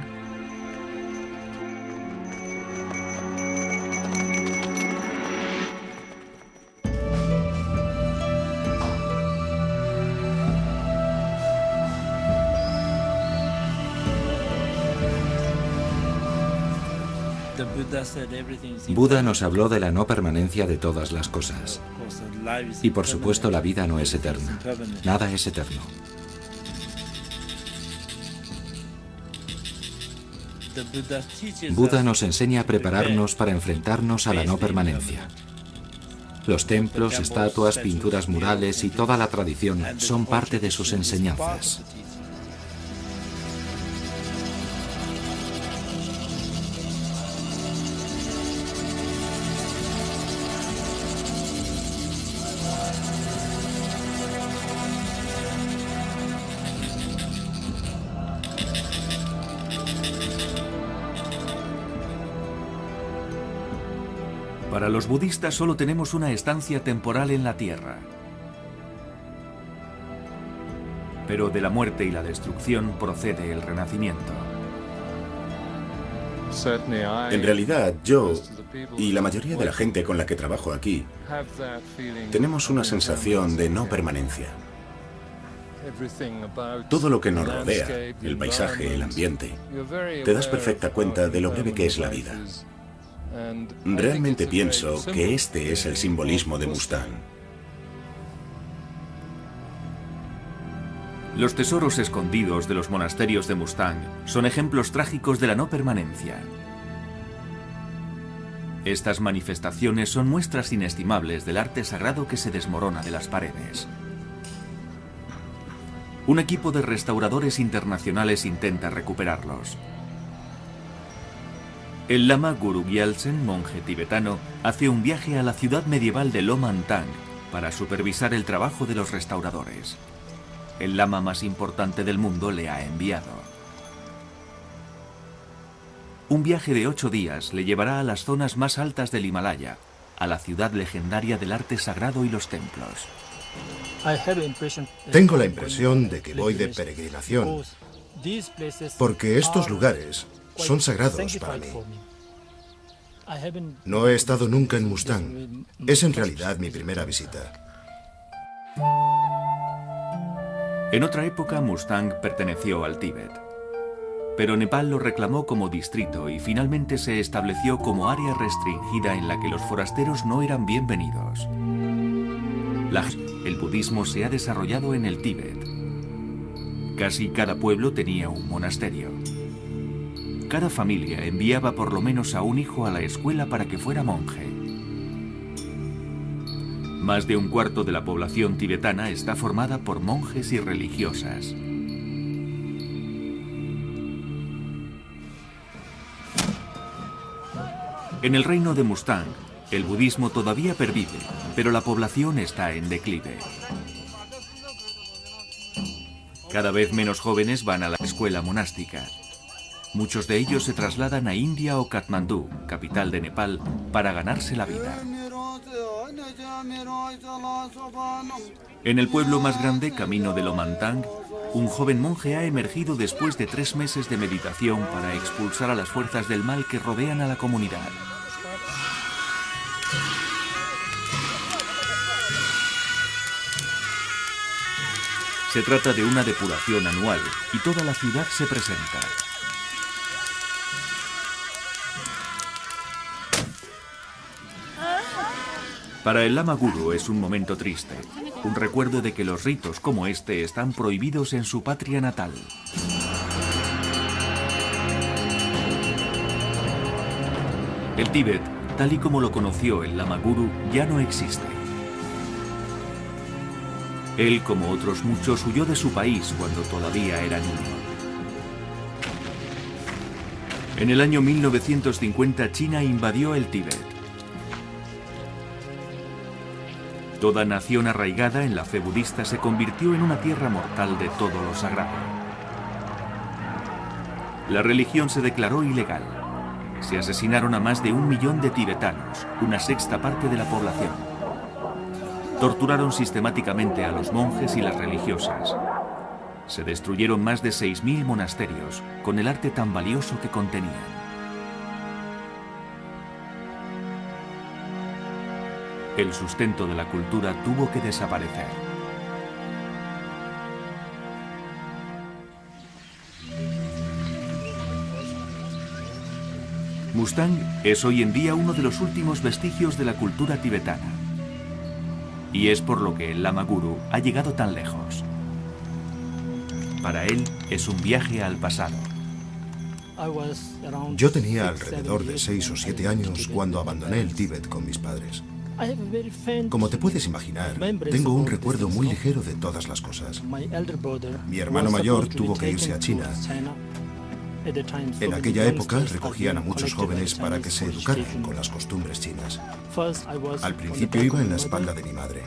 Buda nos habló de la no permanencia de todas las cosas. Y por supuesto la vida no es eterna. Nada es eterno. Buda nos enseña a prepararnos para enfrentarnos a la no permanencia. Los templos, estatuas, pinturas murales y toda la tradición son parte de sus enseñanzas. Para los budistas solo tenemos una estancia temporal en la tierra. Pero de la muerte y la destrucción procede el renacimiento. En realidad, yo y la mayoría de la gente con la que trabajo aquí tenemos una sensación de no permanencia. Todo lo que nos rodea, el paisaje, el ambiente, te das perfecta cuenta de lo breve que es la vida. Realmente pienso que este es el simbolismo de Mustang. Los tesoros escondidos de los monasterios de Mustang son ejemplos trágicos de la no permanencia. Estas manifestaciones son muestras inestimables del arte sagrado que se desmorona de las paredes. Un equipo de restauradores internacionales intenta recuperarlos. El lama Guru Gyaltsen, monje tibetano, hace un viaje a la ciudad medieval de Lomantang para supervisar el trabajo de los restauradores. El lama más importante del mundo le ha enviado. Un viaje de 8 días le llevará a las zonas más altas del Himalaya, a la ciudad legendaria del arte sagrado y los templos. Tengo la impresión de que voy de peregrinación, porque estos lugares son sagrados para mí. No he estado nunca en Mustang. Es en realidad mi primera visita. En otra época, Mustang perteneció al Tíbet. Pero Nepal lo reclamó como distrito y finalmente se estableció como área restringida en la que los forasteros no eran bienvenidos. El budismo se ha desarrollado en el Tíbet. Casi cada pueblo tenía un monasterio. Cada familia enviaba por lo menos a un hijo a la escuela para que fuera monje. Más de un cuarto de la población tibetana está formada por monjes y religiosas. En el reino de Mustang, el budismo todavía pervive, pero la población está en declive. Cada vez menos jóvenes van a la escuela monástica. Muchos de ellos se trasladan a India o Katmandú, capital de Nepal, para ganarse la vida. En el pueblo más grande, camino de Lomantang, un joven monje ha emergido después de 3 meses de meditación para expulsar a las fuerzas del mal que rodean a la comunidad. Se trata de una depuración anual y toda la ciudad se presenta. Para el Lama Guru es un momento triste, un recuerdo de que los ritos como este están prohibidos en su patria natal. El Tíbet, tal y como lo conoció el Lama Guru, ya no existe. Él, como otros muchos, huyó de su país cuando todavía era niño. En el año 1950, China invadió el Tíbet. Toda nación arraigada en la fe budista se convirtió en una tierra mortal de todo lo sagrado. La religión se declaró ilegal. Se asesinaron a más de 1 millón de tibetanos, una 1/6 parte de la población. Torturaron sistemáticamente a los monjes y las religiosas. Se destruyeron más de 6.000 monasterios, con el arte tan valioso que contenían. El sustento de la cultura tuvo que desaparecer. Mustang es hoy en día uno de los últimos vestigios de la cultura tibetana. Y es por lo que el Lama Guru ha llegado tan lejos. Para él es un viaje al pasado. Yo tenía alrededor de 6 o 7 años cuando abandoné el Tíbet con mis padres. Como te puedes imaginar, tengo un recuerdo muy ligero de todas las cosas. Mi hermano mayor tuvo que irse a China. En aquella época recogían a muchos jóvenes para que se educaran con las costumbres chinas. Al principio iba en la espalda de mi madre.